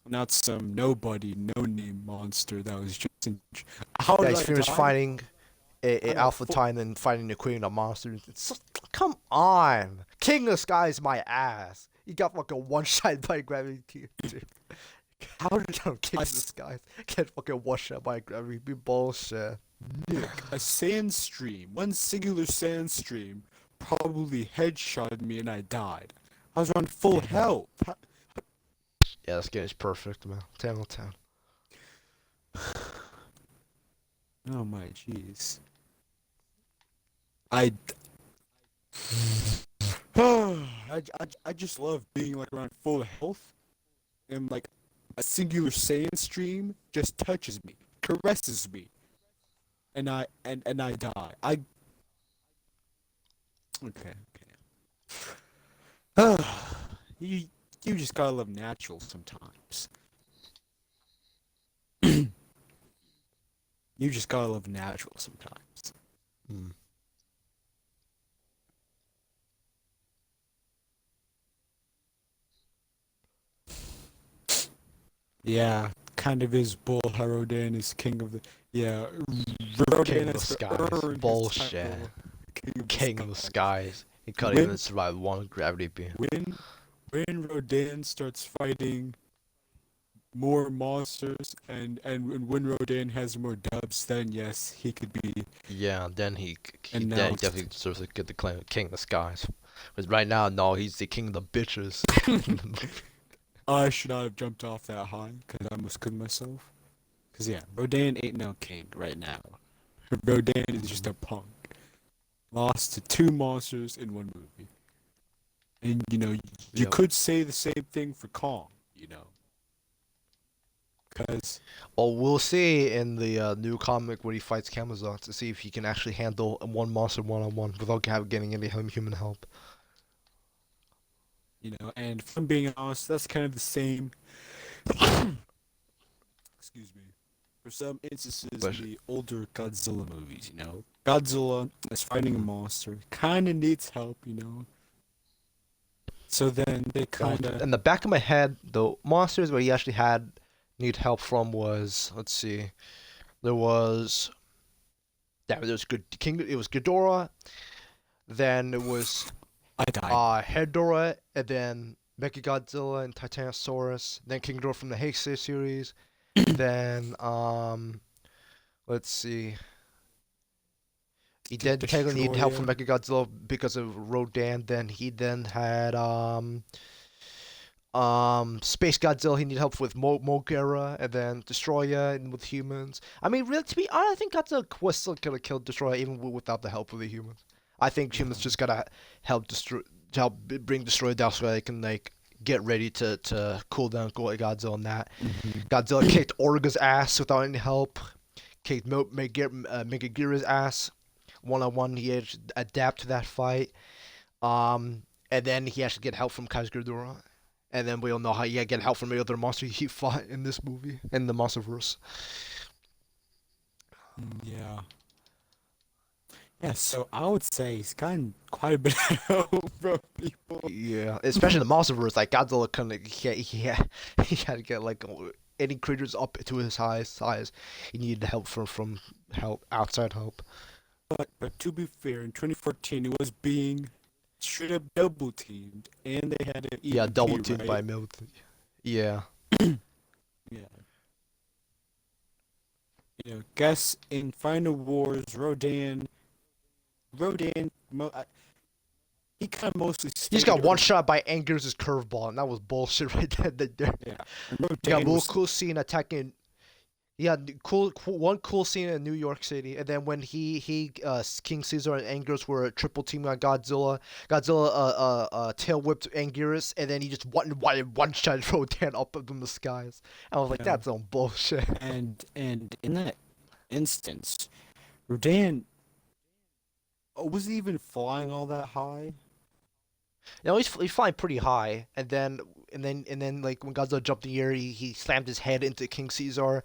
not some nobody, no-name monster that was just in. How Yeah, did he's I finished die? fighting I a know. Alpha Titan and fighting the Queen of Monsters. Come on, King of the Sky is my ass. He got fucking one shot by gravity. How did King I of the Skies get fucking one shot by gravity? Be bullshit. Nick, a sand stream, one singular sand stream, probably headshotted me and I died. I was on full health. Yeah, this game is perfect, man. 10 on 10. Oh my jeez. I, I just love being like around full health and like a singular sand stream just touches me, caresses me, and I die. Okay, okay. you you just gotta love natural sometimes. You just gotta love natural sometimes. Mm. Yeah, kind of is bull. Rodan is king of the. Yeah, King Rodan of the has to Skies. earn his Bullshit. title. King of the King of the skies. Skies. He couldn't even When survive one gravity beam. when when Rodan starts fighting more monsters and when Rodan has more dubs, then yes, he could be Yeah, then he announced. definitely deserves to get the claim of King of the Skies. But right now, no, he's the king of the bitches. I should not have jumped off that high because I almost killed myself. Cause yeah, Rodan ain't no king right now. Rodan is just a punk. Lost to two monsters in one movie. And you Yep. could say the same thing for Kong, cause Well, we'll see in the new comic where he fights Camazon to see if he can actually handle one monster one on one without getting any human help. And if I'm being honest, that's kind of the same. Excuse me. For some instances in But the older Godzilla movies. Godzilla is fighting a monster, kind of needs help. So then they now, kind of. in the back of my head, the monsters where he actually had need help from was, let's see, there was there was good King. It was Ghidorah. Then it was I died. Hedorah, and then Mechagodzilla and Titanosaurus. Then King Ghidorah from the Heisei series. Then let's see. He did technically need help from Destroyer. Mechagodzilla because of Rodan. Then he had Space Godzilla. He needed help with Mogera, and then Destroyer and with humans. I mean, really, to be honest, I think Godzilla was still gonna kill Destroyer even without the help of the humans. I think humans Yeah. just gotta help destroy, to help bring Destroyer down so they can like get ready to cool down Godzilla and that. Hmm. Godzilla kicked Orga's ass without any help. Kicked Megagira's ass. One-on-one, he had to adapt to that fight. And then he has to get help from Kaiser Ghidorah. And then we all know how he had to get help from the other monster he fought in this movie, in the Monsterverse. Yeah. Yeah, so I would say he's gotten quite a bit of help from people. Yeah, especially the Monsterverse, like Godzilla couldn't, he had to get like any creatures up to his highest size. He needed help from help, outside help. But to be fair, in 2014, it was being straight up double teamed, and they had an Yeah, double EMP, teamed right? by military. Yeah. Yeah. Guess in Final Wars, Rodan, he kind of mostly He just got stayed one around. shot by Anger's curveball, and that was bullshit right there. Yeah, and You got a Rodan little was, cool scene attacking. Yeah, one cool scene in New York City, and then when King Caesar and Anguirus were triple teaming on Godzilla, Godzilla tail whipped Anguirus, and then he just one shot Rodan up in the skies. I was like, yeah, that's some bullshit. and in that instance, Rodan was he even flying all that high? No, he's flying pretty high, and then like when Godzilla jumped in the air, he slammed his head into King Caesar,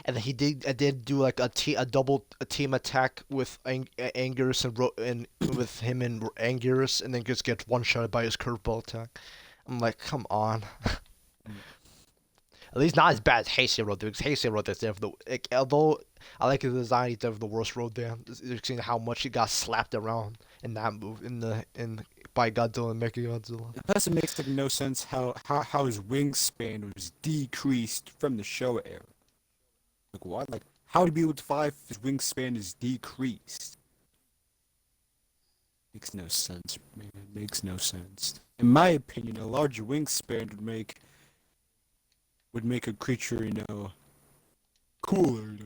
and then I did do like a double team attack with Anguirus and with him and Anguirus, and then just gets one shot by his curveball attack. I'm like, come on. Mm. At least not as bad as Heisei wrote because Heisei wrote that's although I like his design, he's never the worst wrote down. You're seeing how much he got slapped around in that move in by Godzilla and Mechagodzilla. Plus, it makes like no sense how his wingspan was decreased from the show era. Like what? Like how would he be able to fly if his wingspan is decreased? Makes no sense, man. Makes no sense. In my opinion, a larger wingspan would make a creature, cooler,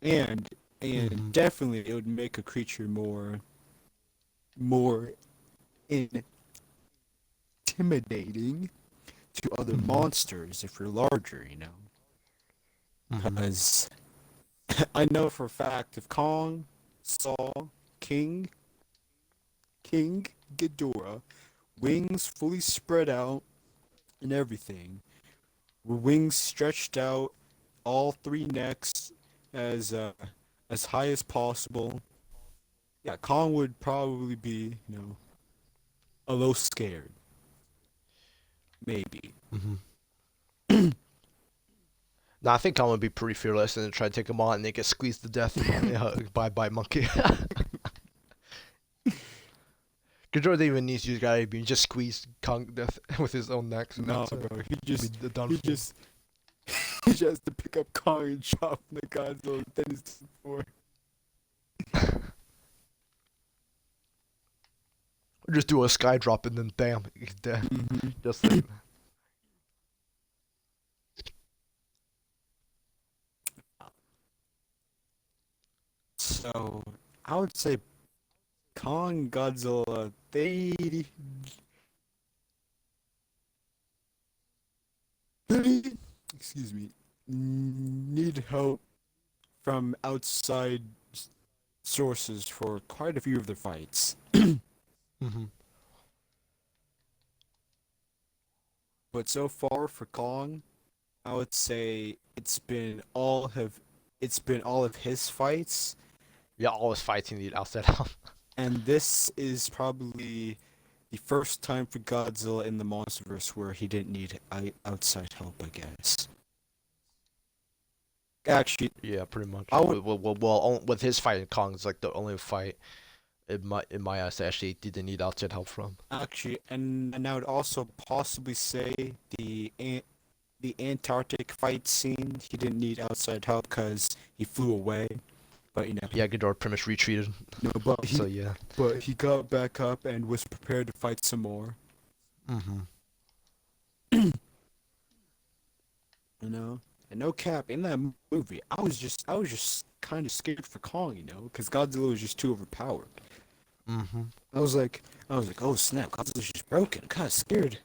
and Hmm. definitely it would make a creature more intimidating to other Hmm. monsters if you're larger. Hmm. Because I know for a fact if Kong saw King King Ghidorah, wings fully spread out and everything, wings stretched out, all three necks as uh, as high as possible. Yeah, Kong would probably be, a little scared, maybe. Hmm. No, I think I'm gonna be pretty fearless and try to take him on and then get squeezed to death by monkey. Ghidorah didn't even need to use Guy Beam, just squeezed Kong to death with his own neck, and No, that's it. bro, he He'll be just done he for. just he just has to pick up Kong and chop the Godzilla that is for. Or just do a sky drop and then bam, he's dead. Hmm. Just like So I would say Kong, Godzilla, excuse me, need help from outside sources for quite a few of their fights. hmm. But so far for Kong, I would say it's been all of his fights, Yeah, always fighting the outside help. and this is probably the first time for Godzilla in the MonsterVerse where he didn't need outside help, I guess. Actually, Yeah, pretty I much. would With his fight, Kong's like the only fight in my eyes that actually didn't need outside help from. actually, and I would also possibly say the Antarctic fight scene, he didn't need outside help because he flew away. But Yeah, Ghidorah pretty much retreated. no, but So yeah. he got back up and was prepared to fight some more. Mhm. You know, and no cap, in that movie, I was just kind of scared for Kong, because Godzilla was just too overpowered. Mhm. I was like, oh snap, Godzilla's just broken. Kind of scared of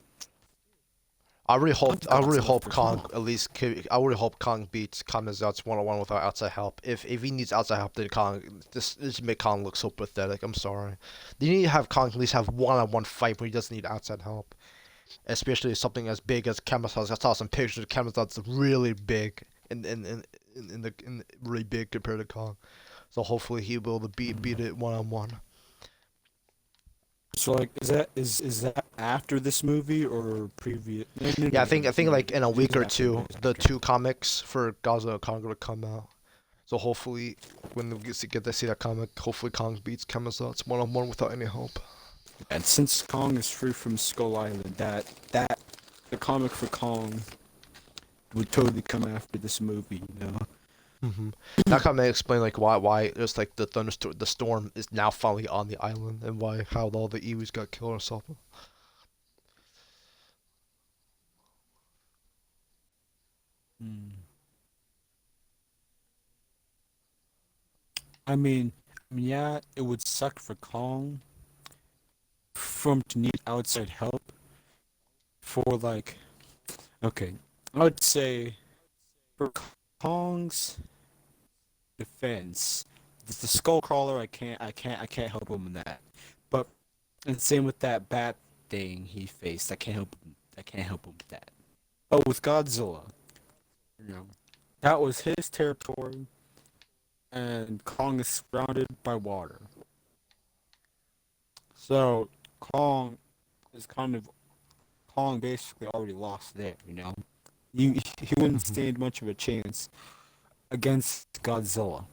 I really Godzilla hope for Kong Kong. at least. I really hope Kong beats Kamiza's 1-on-1 without outside help. If he needs outside help, then Kong this make Kong look so pathetic. I'm sorry. You need to have Kong at least have 1-on-1 fight where he doesn't need outside help. Especially something as big as Kamazaz. I saw some pictures of Kamazaz really big in really big compared to Kong. So hopefully he will beat it 1-on-1. So like, is that after this movie or previous? No, no, Yeah, no, no, I think no. like in a It is week or after two, this. the Okay. two comics for Godzilla and Kong will come out. So hopefully, when we get to see that comic, hopefully Kong beats Kamazaz 1-on-1 without any help. And since Kong is free from Skull Island, that the comic for Kong would totally come after this movie. Hmm. That kind of may explain like why there's like the storm is now finally on the island and why how all the Eewees got killed or something. Hmm. Yeah, it would suck for Kong for him to need outside help for like, okay, I would say for Kong's defense, the skull crawler, I can't help him in that. But and same with that bat thing he faced, I can't help him with that. But with Godzilla, you know, that was his territory, and Kong is surrounded by water. So Kong is kind of Kong basically already lost there. He wouldn't Hmm. stand much of a chance against Godzilla,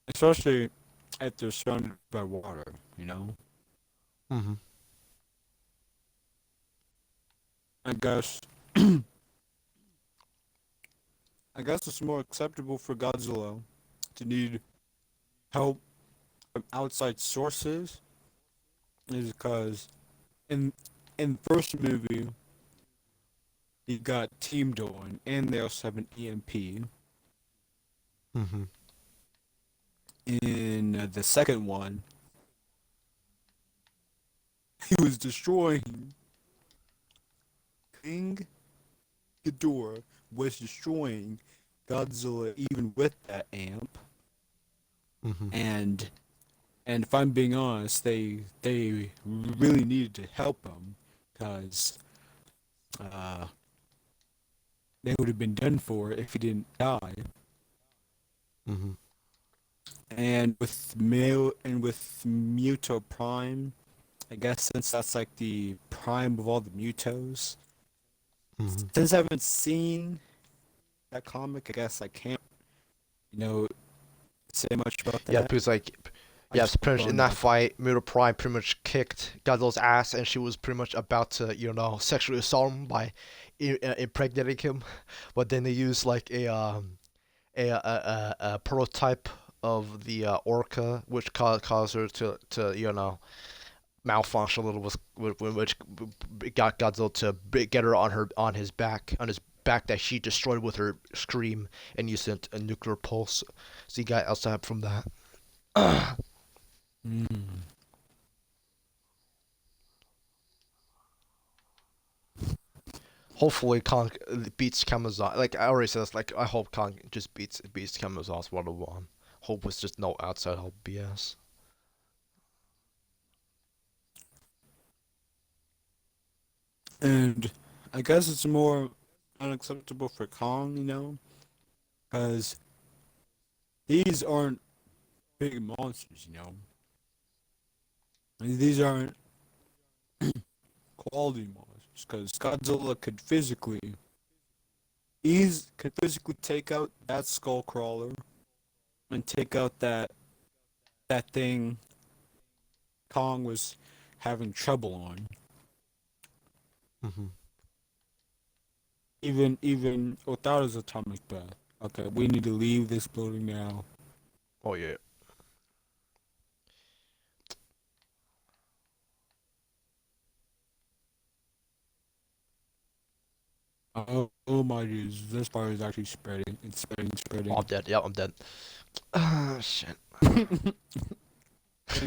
especially if they're surrounded by water. Hmm. I guess I guess it's more acceptable for Godzilla to need help from outside sources is because in in the first movie he got teamed on and they also have an EMP. Hmm. In the second one, he was destroying King Ghidorah was destroying Godzilla even with that amp. Hmm. And if I'm being honest, they really needed to help him because uh, they would have been done for if he didn't die. Hmm. And with Muto Prime, I guess since that's like the prime of all the Mutos. Hmm. Since I haven't seen that comic, I guess I can't, you know, say much about Yeah, that. because like I yeah, just it's pretty much don't in know. that fight, Mira Prime pretty much kicked Godzilla's ass, and she was pretty much about to, sexually assault him by impregnating him. But then they used like a prototype of the orca, which caused her to malfunction a little, which got Godzilla to get her on his back that she destroyed with her scream and used a nuclear pulse. So he got outside from that. Mm. Hopefully Kong beats Kamazan. Like I already said, this, like I hope Kong just beats Kamazan's 1-on-1. Hope it's just no outside help BS. And I guess it's more unacceptable for Kong, because these aren't big monsters, I mean, these aren't quality monsters, because Godzilla could physically take out that skull crawler and take out that thing Kong was having trouble on. Hmm. Even without his atomic breath. Okay, we need to leave this building now. Oh yeah. Oh my Jesus, this fire is actually spreading. It's spreading, Oh, spreading. I'm dead. Yep, I'm dead. Ah, shit. Dang,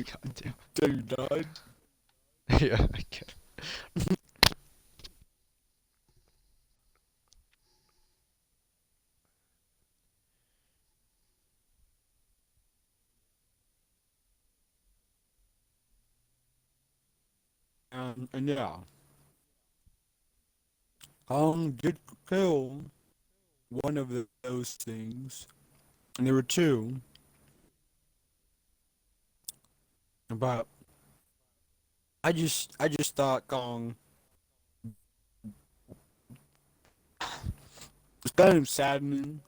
God damn. dang, you died? Yeah, I get it. And yeah, Kong did kill one of those things, and there were two. But I just thought Kong was kind of saddening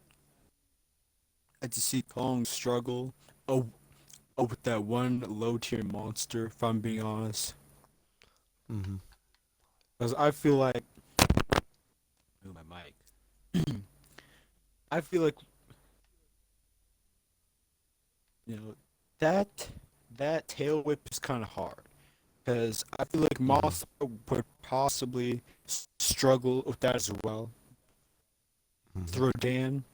to see Kong struggle. Oh, with that one low tier monster. If I'm being honest, Hmm. because I feel like, oh my mic. I feel like that that tail whip is kind of hard. Because I feel like Hmm. Mothra would possibly struggle with that as well. Hmm. Through Dan,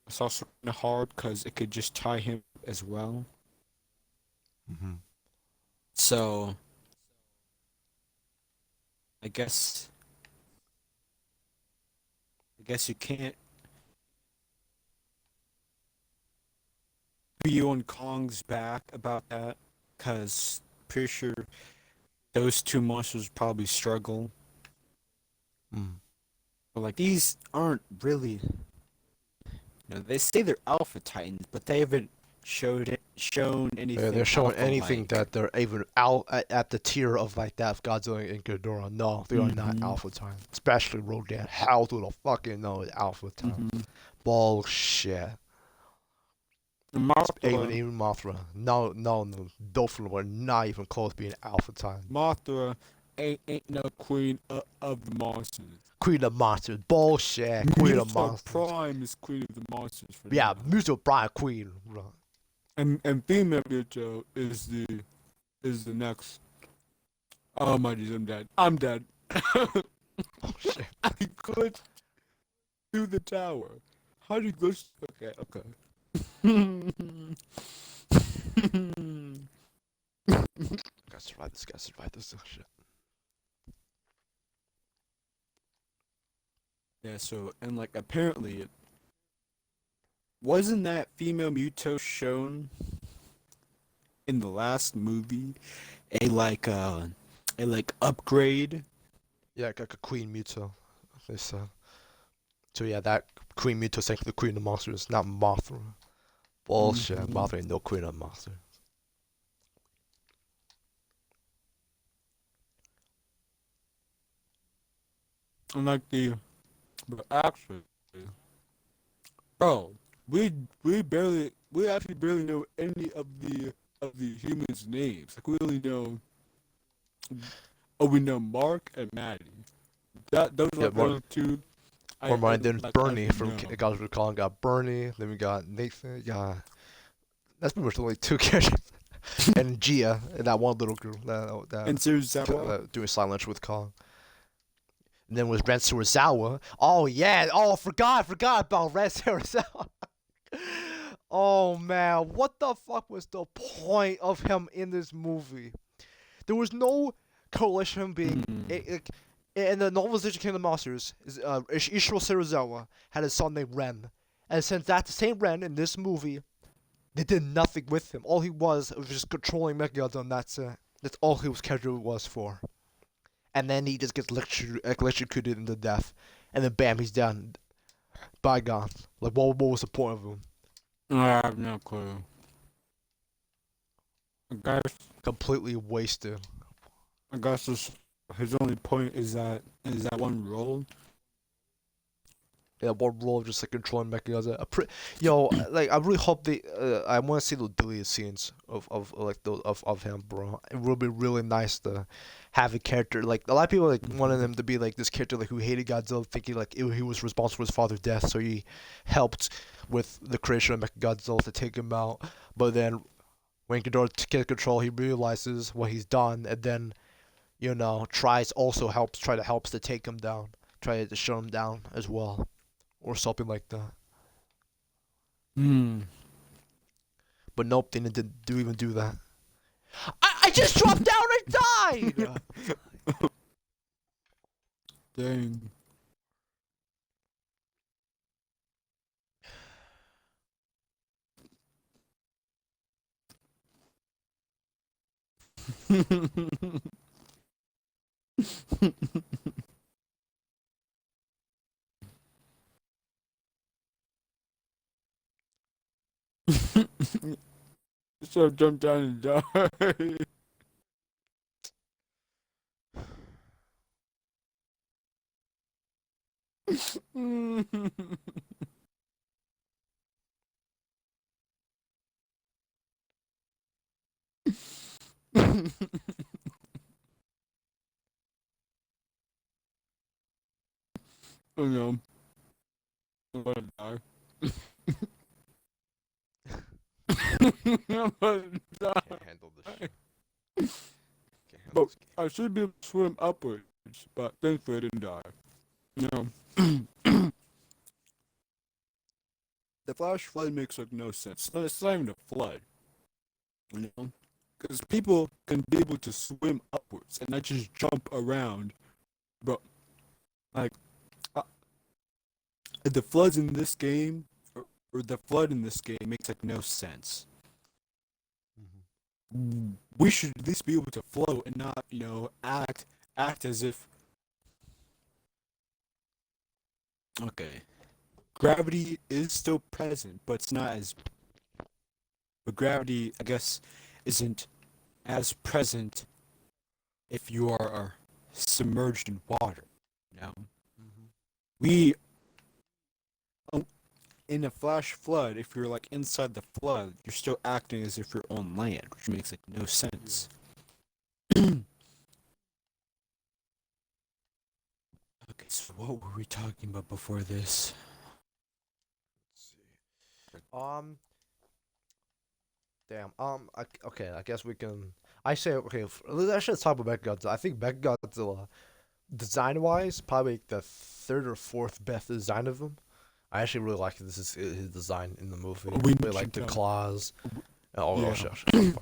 it's also kind of hard because it could just tie him as well. Hmm. So I guess you can't be on Kong's back about that because pretty sure those two monsters probably struggle. Mm. But like these aren't really, they say they're Alpha Titans, but they haven't shown Yeah, they're anything showing Alpha anything like. that they're even out at the tier of like that of Godzilla and Ghidorah. No, they are not Mm-hmm. Alpha Titan. Especially Rodan. How do the fucking know it's Alpha Titan? Mm-hmm. Bullshit. Even Mothra, even Mothra. No, no, no. Dolphin were not even close to being Alpha Titan. Mothra ain't no queen of the monsters. Queen of Monsters. Bullshit. Queen of Muto Monsters. Prime is queen of the monsters for Yeah, now, Muso Brian Queen. Right. and female Muto is the next. Oh my Jesus, I'm dead. I'm dead. Oh shit. I glitched through the tower. How do you glitch? Okay, okay. Gotta survive this. Gotta survive this. Oh, shit. Yeah. So and like apparently, wasn't that female Muto shown in the last movie a like upgrade? Yeah, like a Queen Muto. This So yeah, that Queen Muto's actually the Queen of Monsters, not Mothra. Bullshit. Mm-hmm. Mothra ain't no Queen of Monsters. And like but actually, bro, we actually barely know any of the humans' names. Like we only know, we know Mark and Maddie. Those are Yeah, like the more only two more I mine than like Bernie actually from know. Gods of Recall. Got Bernie, then we got Nathan. Yeah, that's pretty much the only two characters. And Gia, and that one little girl And Serizawa, doing silent lunch with Kong. And then was Ren Surizawa. Oh yeah. Oh, I forgot about Ren Surizawa. Oh man, what the fuck was the point of him in this movie? There was no coalition being in the novelization Kingdom Monsters. Ishiro Serizawa had a son named Ren, and since that's the same Ren in this movie, they did nothing with him. All he was just controlling Mechagodzilla, and that's it. That's all his character was for. and then he just gets electrocuted into death, and then bam, he's down. Bygone. Like, what was the point of him? I have no clue. I guess Completely wasted. his only point is that one role. Yeah, one role of just like controlling mechanism. Yo, like I really hope they. I want to see the deleted scenes of like those of him, bro. It would be really nice to have a character like a lot of people like wanted him to be like this character like who hated Godzilla, thinking like he was responsible for his father's death, so he helped with the creation of Mechagodzilla to take him out. But then when Ghidorah gets control, he realizes what he's done, and then tries to helps to take him down, try to shut him down as well. Or something like that. Hmm. But nope, they didn't even do that. I just dropped down and died! Dang. So jump down and die. Oh no. I'm gonna die. I'm gonna die. Can't handle this shit. Can't handle But this game. I should be able to swim upwards, but thankfully I didn't die. You know. The flash flood makes like no sense. It's not even a flood. You know? Because people can be able to swim upwards and not just jump around. But, like, uh, the floods in this game, or the flood in this game makes like no sense. We should at least be able to float and not, act as if. Okay. Gravity is still present, but it's not as. But gravity, I guess, isn't as present if you are submerged in water. You know, we in a flash flood, if you're like inside the flood, you're still acting as if you're on land, which makes like no sense. Okay, so what were we talking about before this? Let's see. Damn. Okay. I guess we can. I say okay. I should talk about Mechagodzilla. I think Mechagodzilla, design-wise, probably the third or fourth best design of him. I actually really like his design in the movie. We Really like the claws. Oh, Yeah. shit.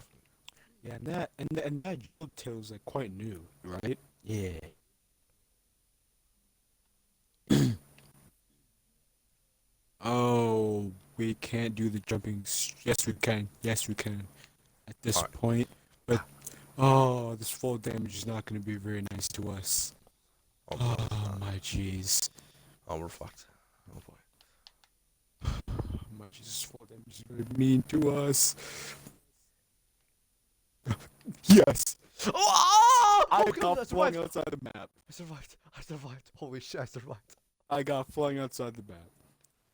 Yeah, and that joke tail is like quite new, right? Yeah. Oh, we can't do the jumping. Yes, we can. Yes, we can. At this Alright. point, but this full damage is not going to be very nice to us. Oh, Oh my jeez. oh, we're fucked. Oh boy. Oh my Jesus, full damage is going to be mean to us. Yes. Oh! I Okay, got I flung survived. outside the map. I survived. Holy shit, I survived. I got flung outside the map.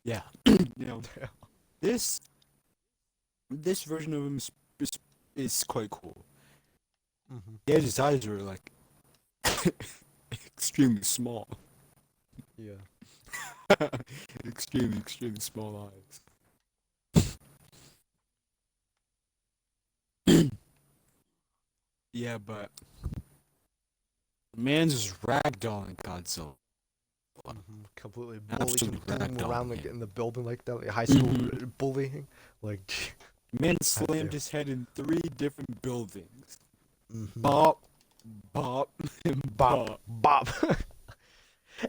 Yeah. You know, Damn. this version of him is quite cool. Mm-hmm. Yeah, his eyes are like extremely small. Yeah. Extremely small eyes. Yeah, but man's just ragdolling Godzilla. Completely Absolute bullying ragdoll, around like yeah. in the building like that, like high school Mhm. bullying. Like, Man damn. slammed his head in 3 different buildings. mm-hmm. Bop, bop, and Bop, bop. bop.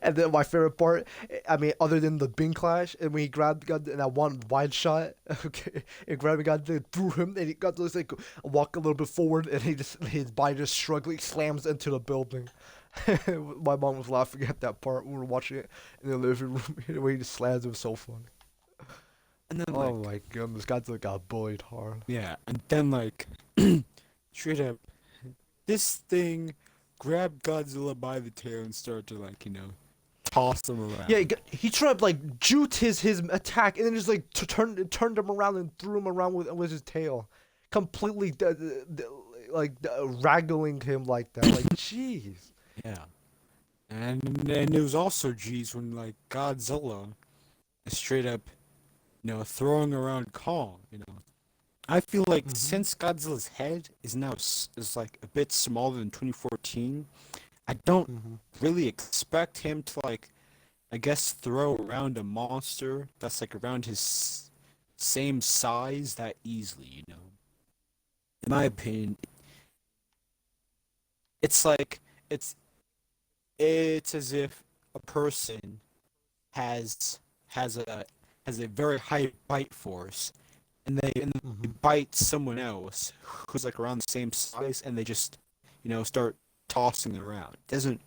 And then my favorite part, I mean, other than the Bing clash, and when he grabbed got in that one wide shot, okay, and grabbed got threw him, and he got to like walk a little bit forward, and his body just struggling slams into the building. My mom was laughing at that part. We were watching it in the living room. The way he just slams, it was so funny. And then Oh like, my goodness, Godzilla got bullied hard. yeah, and then like, straight up, this thing grabbed Godzilla by the tail and started to like, toss him Yeah, around. he tried to like jute his attack and then just like turned him around and threw him around with his tail, completely raggling him like that. Like, jeez. Yeah. And it was also G's when like Godzilla is straight up, throwing around Kong. I feel like Mhm. since Godzilla's head is now is like a bit smaller than 2014, I don't Mhm. really expect him to like, I guess, throw around a monster that's like around his same size that easily. In my Mhm. opinion, it's like it's it's as if a person has has a has a very high bite force, and they Mhm. bite someone else who's like around the same size, and they just start tossing it around. It doesn't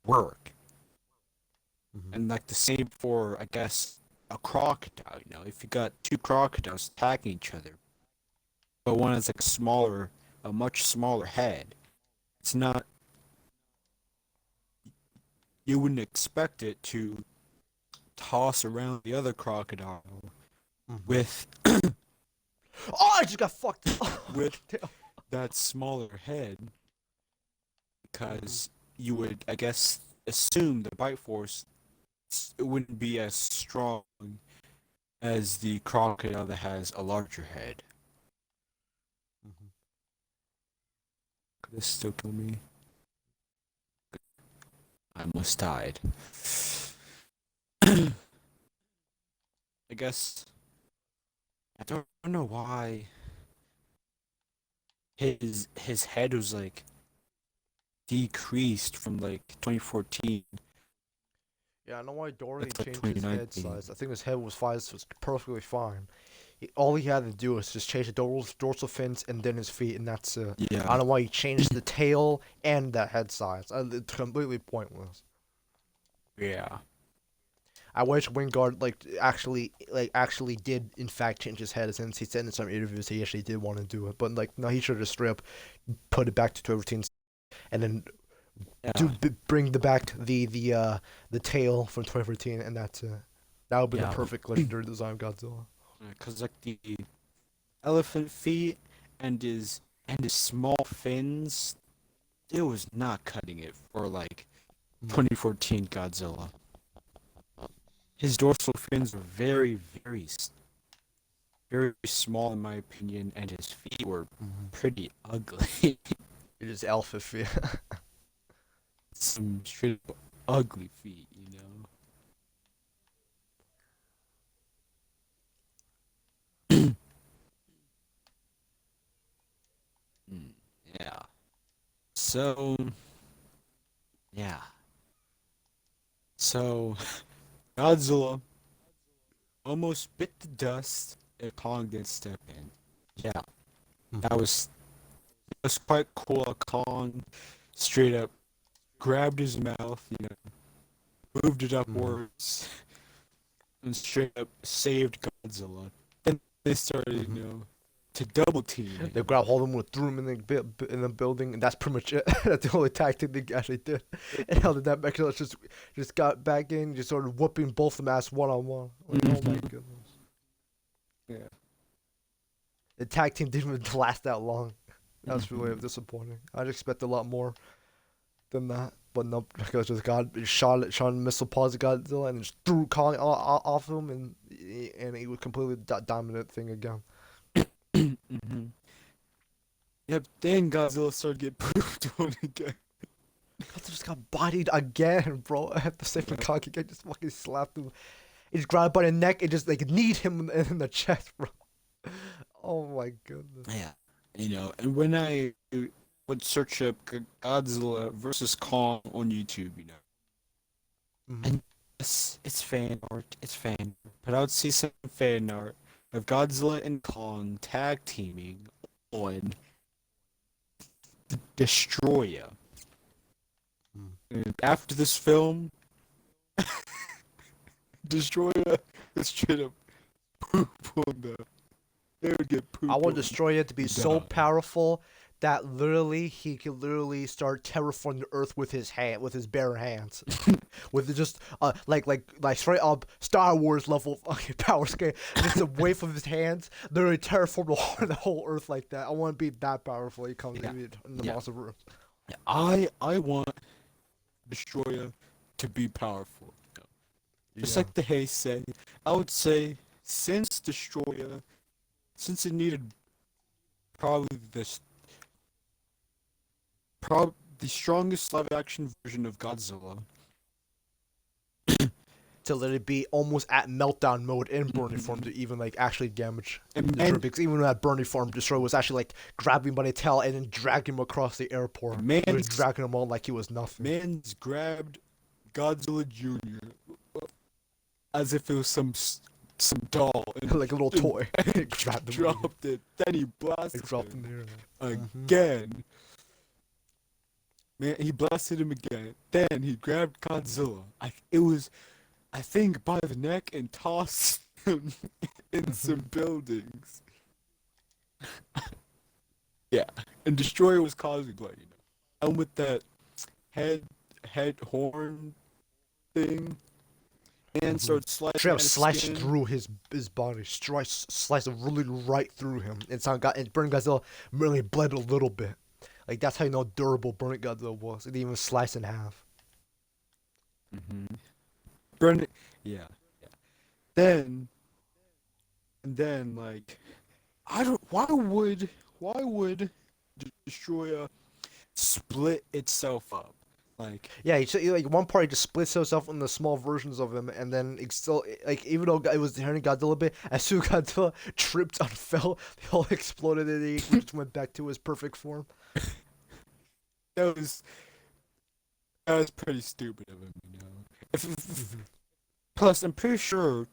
work. Mhm. And like the same for, I guess, a crocodile. If you got two crocodiles attacking each other, but one has like a much smaller head, it's not. You wouldn't expect it to toss around the other crocodile Mhm. with Oh, I just got fucked. Oh, with damn. that smaller head, Mhm. because you would, I guess, assume the bite force it wouldn't be as strong as the crocodile that has a larger head. Mhm. Could this still kill me? I almost died. I guess I don't know why his head was like decreased from like 2014 Yeah, I know why Dory to like changed his head 2019. size. I think his head was perfectly fine. All he had to do was just change the dorsal fins and then his feet, and that's it. I Yeah, don't know why he changed the tail and the head size. It's completely pointless. yeah, I wish Wingard actually did in fact change his head, since he said in some interviews he actually did want to do it. But like, no, he should have straight up put it back to 2015 and then yeah, bring the tail from 2014, and that's it. That would be the yeah. perfect legendary design of Godzilla. Because like the elephant feet and his small fins, it was not cutting it for like Mm. 2014 Godzilla. His dorsal fins were very, very, very small in my opinion, and his feet were Mm-hmm. pretty ugly. It is alpha fear. Some straight up ugly feet. Mm, yeah. So, yeah. So, Godzilla almost bit the dust if Kong didn't step in. Yeah, that Mm-hmm. was quite cool. Kong straight up grabbed his mouth, moved it Mm-hmm. upwards, and straight up saved Godzilla. Then they started, Mm-hmm. to double team They him. grab hold of him, with threw him in in the building, and that's pretty much it. That's the only tactic they actually did. And how did that make us just got back in, just started whooping both of them ass one on one. Like, oh my Hmm. goodness. Yeah. The tag team didn't even last that long. That was really Hmm. disappointing. I'd expect a lot more than that. But nope, because just got shot missile pods Godzilla and just threw Kong off him, and he was completely dominant thing again. Hmm. Yep. Then Godzilla started getting pooped on again. Godzilla just got bodied again, bro. At the same Yeah. Kong again, just fucking slapped him. He just grabbed by the neck and just like kneed him in the chest, bro. Oh my goodness. Yeah. And when I would search up Godzilla versus Kong on YouTube. Mm-hmm. And it's fan art, it's fan art. But I would see some fan art of Godzilla and Kong tag teaming on the Destroyer. Hmm. And after this film, Destroyer is straight up poop on the. They would get I pooped want on Destroyer to be and so die. powerful that literally he could literally start terraforming the earth with his bare hands, with just like straight up Star Wars level fucking power scale, just a wave of his hands, literally terraform the whole earth like that. I want to be that powerful. He comes Yeah. in the Yeah. monster room. I want Destroyer to be powerful. Just Yeah. like the Hay say, I would say since it needed probably the strongest live action version of Godzilla. To let it be almost at meltdown mode in burning form to even like actually damage Destroyer, And because even that burning form Destroyer was actually like grabbing him by the tail and then dragging him across the airport. Just dragging him on like he was nothing. man's grabbed Godzilla Jr. as if it was some doll and Like a little toy. Grabbed him. dropped it. Then he Like blasted dropped in him the air. again. Man, he blasted him again. Then he grabbed Godzilla. I think, by the neck and tossed him in some buildings. Yeah, and Destroyer was causing and with that head horn thing, and started Straight slicing up at his sliced skin. through his body. Sliced really right through him. And Burning Godzilla really bled a little bit. Like that's how you know durable Burning Godzilla was. It didn't even slice in half. Burn it. Yeah. Then, and then like, I don't. Why would Destroyer split itself up? Like, Yeah, like one part he just splits himself into small versions of him, and then it's still like even though it was turning Godzilla a bit, as soon as Godzilla tripped and fell, they all exploded and he just went back to his perfect form. that was that was pretty stupid of him, Plus, I'm pretty sure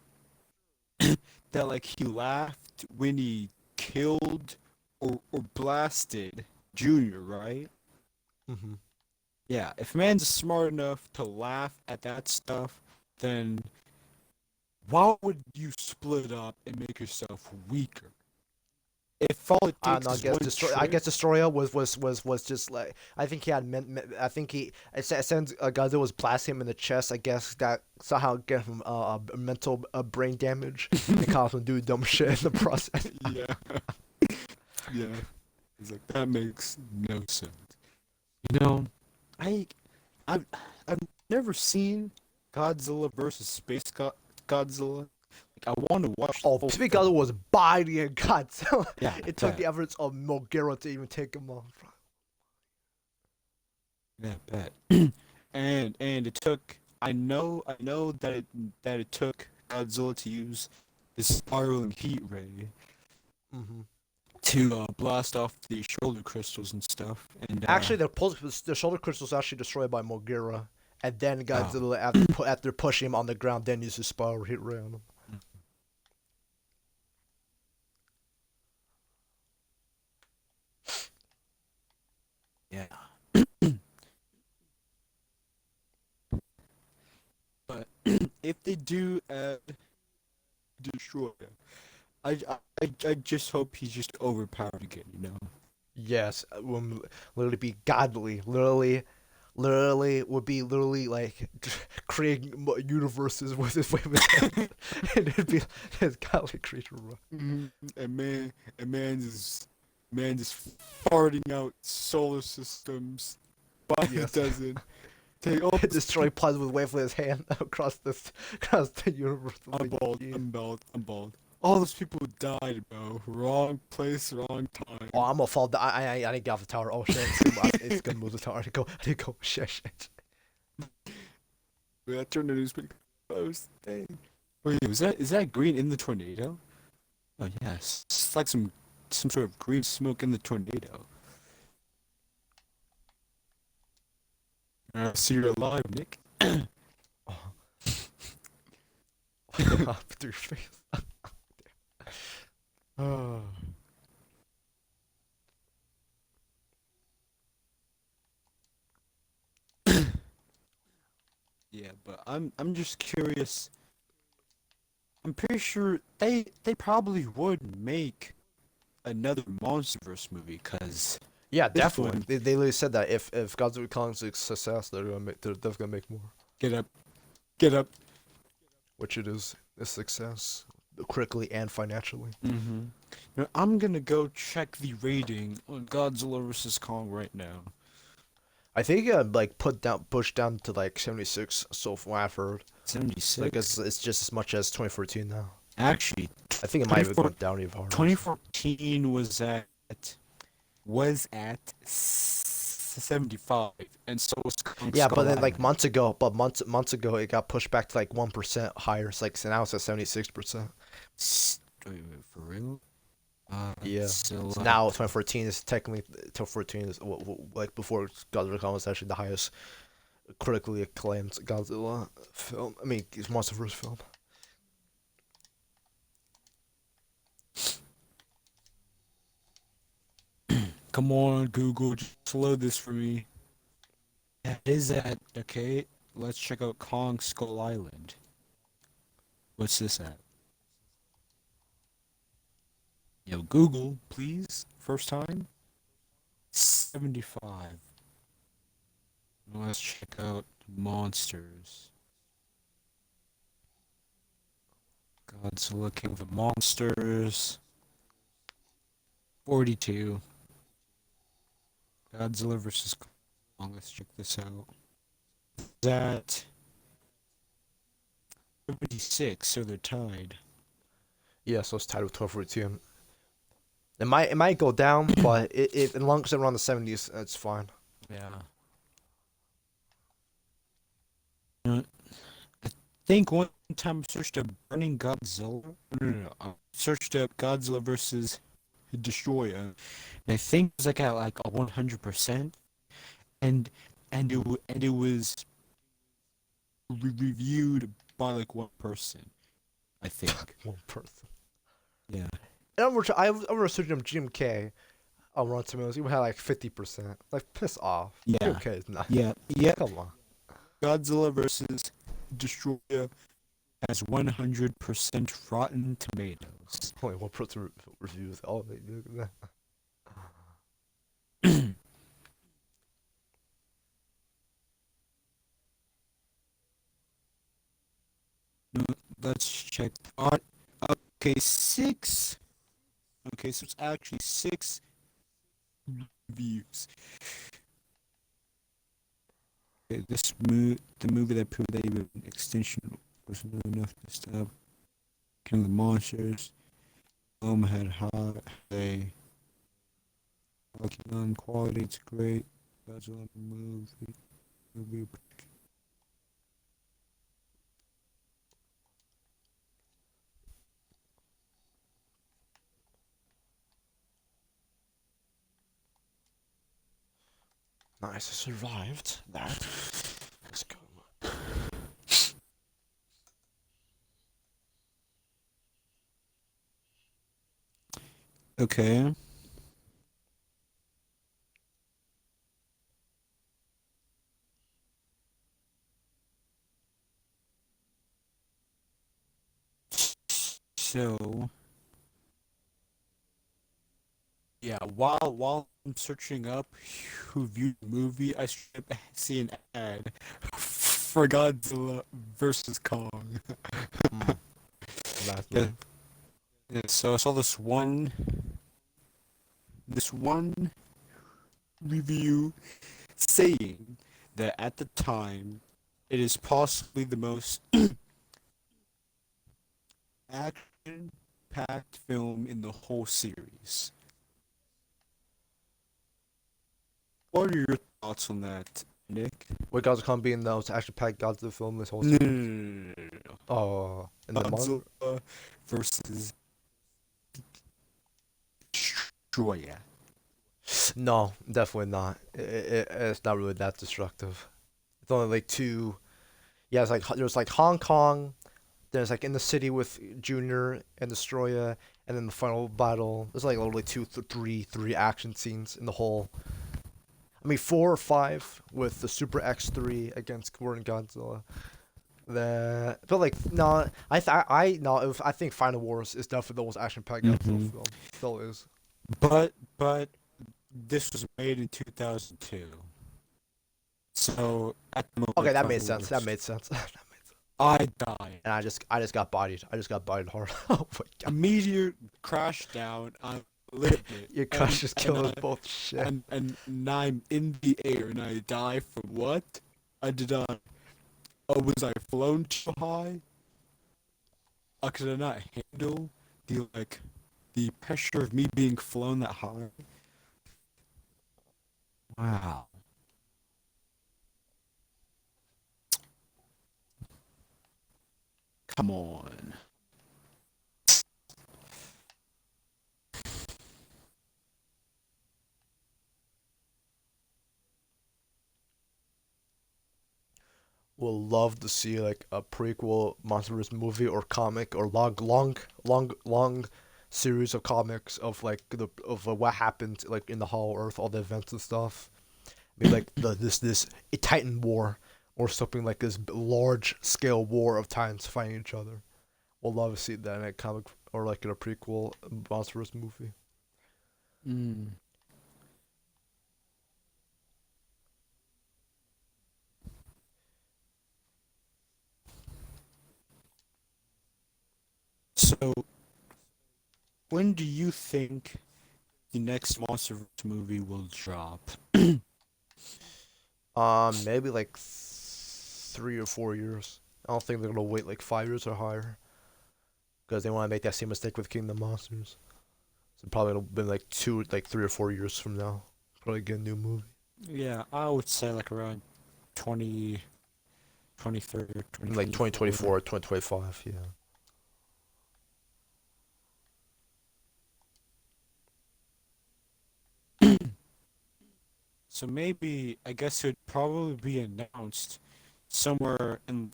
that like he laughed when he killed or blasted Junior, right? Mm-hmm. Yeah, if man's smart enough to laugh at that stuff, then why would you split up and make yourself weaker? If all it I don't takes know. I is guess one I trip, guess Destroyer was just like I think he had I think he since Godzilla was blasting him in the chest. I guess that somehow gave him mental brain damage and caused him to do dumb shit in the process. yeah, yeah, it's like that makes no sense. You know, I, I've, I've never seen Godzilla versus Godzilla. Like, I want to watch the Oh, full Speak film. Godzilla was biting Godzilla. Yeah, It took bet. the efforts of Mogera to even take him off. Yeah, bet. And it took. I know that it took Godzilla to use this spiraling heat ray Mm-hmm. to blast off the shoulder crystals and stuff. And Actually, the shoulder crystals actually destroyed by Mogera, and then oh, Godzilla after pushing him on the ground, then used his spiral hit ray on him. yeah. But if they do destroy him, I just hope he's just overpowered again. Yes, literally be godly, literally would be literally like creating universes with his hand, and it'd be his godly creature. And man just farting out solar systems, but Yes. it doesn't. Take all Destroy plasma with wave with his hand across the universe. I'm bald. I'm bald. All those people died, bro. Wrong place, wrong time. Oh, I'm gonna fall down. I didn't get off the tower. Oh shit, it's gonna move the tower. I didn't go. Shit. That tornado is pretty close. Dang. Wait, is that green in the tornado? Oh yes, it's like some sort of green smoke in the tornado. So you're alive, Nick. Oh. Through your face. Oh. Yeah, but I'm just curious. I'm pretty sure they probably would make another MonsterVerse movie, cause Yeah, this definitely. one, They literally said that if Godzilla Kong's a success, they're definitely gonna make more, get up, get up. which it is a success, critically and financially. Mm-hmm. Now, I'm gonna go check the rating on Godzilla vs Kong right now. I think like pushed down to like 76 so far I've heard. Like 76. it's just as much as 2014 now. Actually, I think it might have 24 gone down even harder. 2014 was at 75, and so was Kong Yeah, but Skull then like Island. months ago it got pushed back to like 1% higher. It's like so now it's at 76%. Wait, for real? Yeah. So So now 2014 is technically 2014 is like before Godzilla Kong was actually the highest critically acclaimed Godzilla film. I mean, it's MonsterVerse film. come on, Google, just load this for me. That is at okay. Let's check out Kong Skull Island. What's this at? Yo, Google, please. First time. 75. Let's check out monsters. Godzilla King of the Monsters. 42. Godzilla versus Kong. Let's check this out. That 76, so they're tied. Yeah, so it's tied with 2014. It might go down, but as long as it's around the 70s, it's fine. Yeah. I think one time I searched up Burning Godzilla. No. I searched up Godzilla versus Destroyer, and I think it was like at like a 100%, and and it was reviewed by like one person, I think. One person. Yeah. And I was searching up Jim K on Rotten Tomatoes. He had like 50%. Like, piss off. Yeah. Jim K is not. Yeah. Yeah. Come on. Godzilla versus Destroyer has 100% Rotten Tomatoes. Only one person reviews all of it. Look at that. Let's check. Okay, six. Okay, so it's actually six views. Okay, the movie that proved that even extension was not enough to stop King of the Monsters. Had high on quality. It's great. Godzilla movie. Nice. I survived that. Let's go. Okay. So yeah, while I'm searching up who viewed the movie, I should see an ad for Godzilla versus Kong. Last Yeah, one. yeah, so I saw this one review saying that at the time it is possibly the most action-packed film in the whole series. What are your thoughts on that, Nick? What Godzilla Kong being the most action-packed Godzilla film this whole No, series? no, no, no, no, no. Oh, and the manga? Godzilla versus Destroyer. No, definitely not. It's not really that destructive. It's only like two. Yeah, it's like there's like Hong Kong. There's like in the city with Junior and Destroyer, and then the final battle. There's like literally three action scenes in the whole. I mean 4 or 5 with the Super X3 against Core and Godzilla. But like no, I no, I think Final Wars is definitely the most action-packed Godzilla Hmm. film. Still is. But this was made in 2002. So at the Okay, moment, that made Final sense. That Wars, made sense. That made sense. I died. And I just got bodied. I just got bodied hard. Oh my A god. meteor crashed down. I lived it, Your crush just and killed us both. Shit. and I'm in the air, and I die from what? I did not. Oh, was I flown too high? Could I not handle the pressure of me being flown that high? Wow. Come on. Will love to see like a prequel MonsterVerse movie or comic or long series of comics of like what happened like in the Hollow Earth, all the events and stuff. Maybe like this a Titan war or something like this large scale war of Titans fighting each other. We'll love to see that in a comic or like in a prequel MonsterVerse movie. Mm. So, when do you think the next MonsterVerse movie will drop? Maybe like 3 or 4 years. I don't think they're gonna wait like 5 years or higher because they want to make that same mistake with Kingdom Monsters. So probably it'll be like 3 or 4 years from now. Probably get a new movie. Yeah, I would say like around 2023 or In like 2024. 2024 or 2025, yeah. So maybe I guess it would probably be announced somewhere in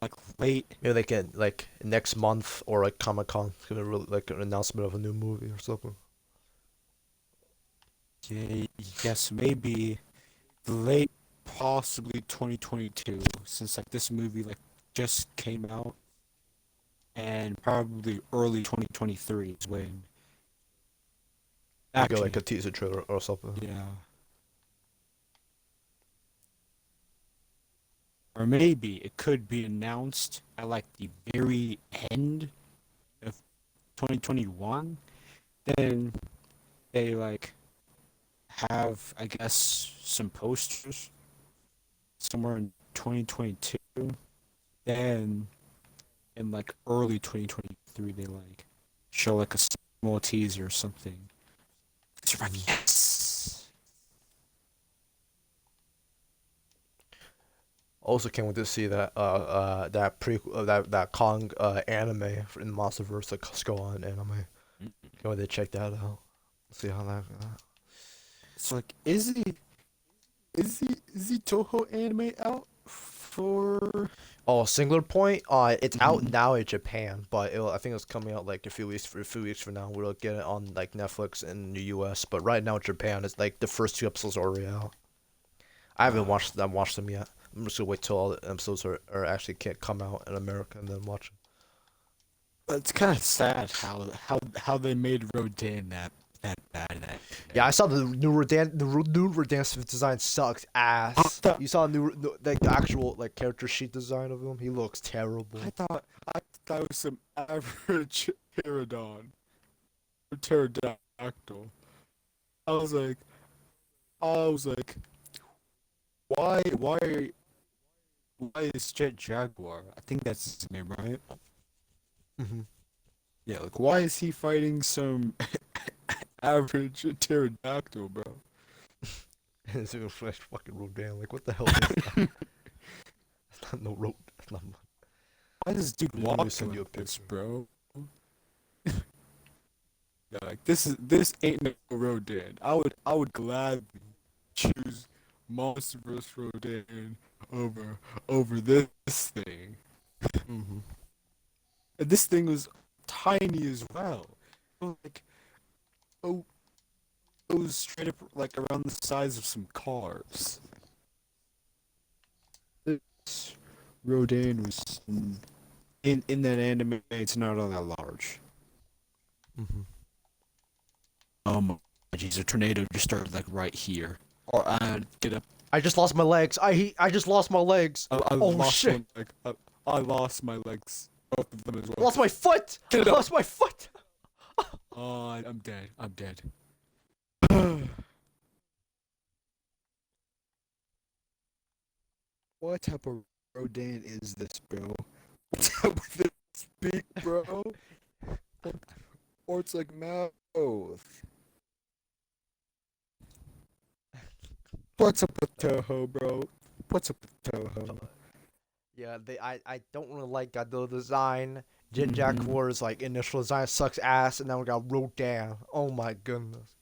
like late. Maybe they can like next month or like Comic Con gonna really like an announcement of a new movie or something. Yeah, yes, maybe late, possibly 2022, since like this movie like just came out, and probably early 2023 is when We get like a actually, teaser trailer or something. yeah, or maybe it could be announced at like the very end of 2021. Then they like have, I guess, some posters somewhere in 2022. Then in like early 2023, they like show like a small teaser or something. Mhm. Yes. Also, can't wait to see that that Kong anime in MonsterVerse, the Skull Island anime. Can't wait to check that out. See how that. So like, is the Toho anime out for? Oh, Singular Point. It's out Mhm. now in Japan, but I think it's coming out like a few weeks from now. We'll get it on like Netflix in the U.S. But right now in Japan, it's like the first 2 episodes are already out. I haven't Wow. watched them yet. I'm just gonna wait till all the episodes are actually can't come out in America and then watch them. It's kind of sad how they made Rodan that bad in that Yeah, I anime. saw the new Redan new Redan's design sucks I ass. thought You saw like the actual like character sheet design of him. He looks I terrible. thought I thought it was some average pterodon or pterodactyl. I was like, I was like, why is Jet Jaguar? I think that's his name, right? Hmm. Yeah, like why is he fighting some average pterodactyl, bro? It's a fresh fucking Rodan. Like what the hell is that? That's not no road. That's not. Why does dude Let me walk send you a like this, picture. bro? Yeah, like this ain't no Rodan. I would gladly choose Monster vs. Rodan over this thing. Hmm. And this thing was tiny as well. Like, oh, goes straight up like around the size of some cars. This Rodan was in that anime. It's not all that large. Mm-hmm. Oh my jeez, a tornado just started like right here. Or get up. I just lost my legs. I just lost my legs. I Oh lost shit! one leg. I lost my legs, both of them as I well. lost my foot. I Get up. lost my foot. Oh, I'm dead. I'm dead. What type of Rodan is this, bro? What type of this beak, bro? Or it's like mouth. What's up with Toho, bro? What's up with Toho? Yeah, I don't really like Godzilla design. Mhm. Jaguar's like initial design sucks ass, and now we got Rodan. Oh my goodness.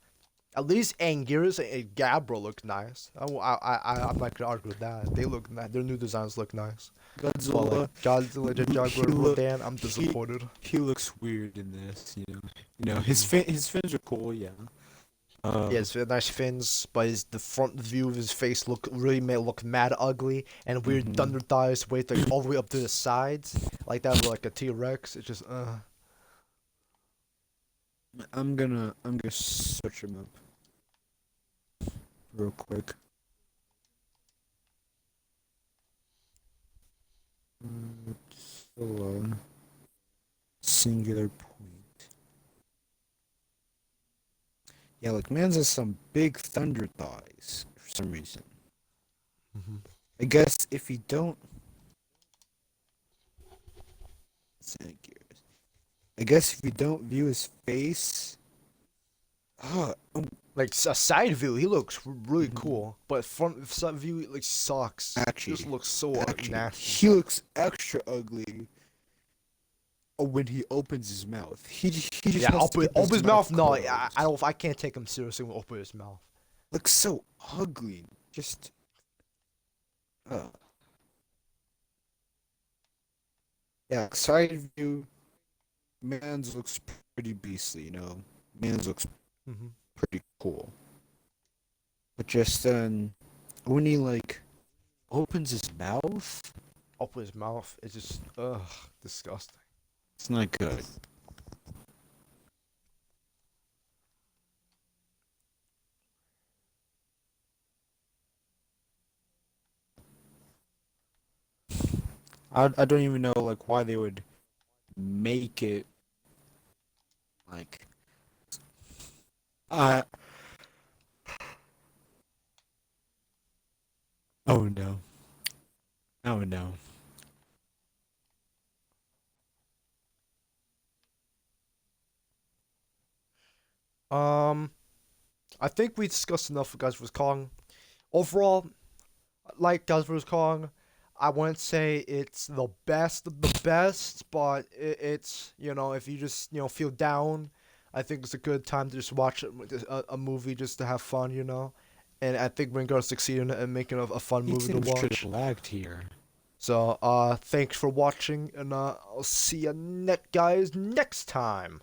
At least Anguirus and Gabra look nice. I'm not gonna argue with that. They look nice. Their new designs look nice. But Godzilla, like Godzilla, Jaguar, he look- Rodan, I'm disappointed. he looks weird in this, you know. Mhm. His fins are cool, yeah. Yeah, it's nice fins, but the front view of his face really made it look mad ugly, and weird Mhm. thunder thighs way like all the way up to the sides, like that of like a T-Rex. It's just I'm gonna search him up real quick. Godzilla singular point. Yeah, like man's has some big thunder thighs for some reason. Mhm. I guess if you don't, I guess if you don't view his face, ah, Like a side view, he looks really Mhm. cool, but front side view it like sucks. Actually, Just looks so nasty. he looks extra ugly. Oh, when he opens his mouth, he just Yeah, has to keep open his mouth. No, closed. I don't. I can't take him seriously when open his mouth. Looks so ugly. Just, uh, yeah. Side view, man's looks pretty beastly. You know, man's looks Mm-hmm. pretty cool. But just when he like opens his mouth, Open his mouth. It's just disgusting. it's not good. I don't even know like why they would make it like I oh no. Oh no. Um, I think we discussed enough for Godzilla vs Kong. Overall, like Godzilla vs Kong, I wouldn't say it's the best of the best, but it's if you just feel down, I think it's a good time to just watch a movie just to have fun, And I think we're gonna succeed in making a fun He movie to seems watch. pretty lagged here. So, thanks for watching, and I'll see you guys next time.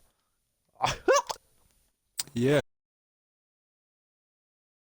Yeah.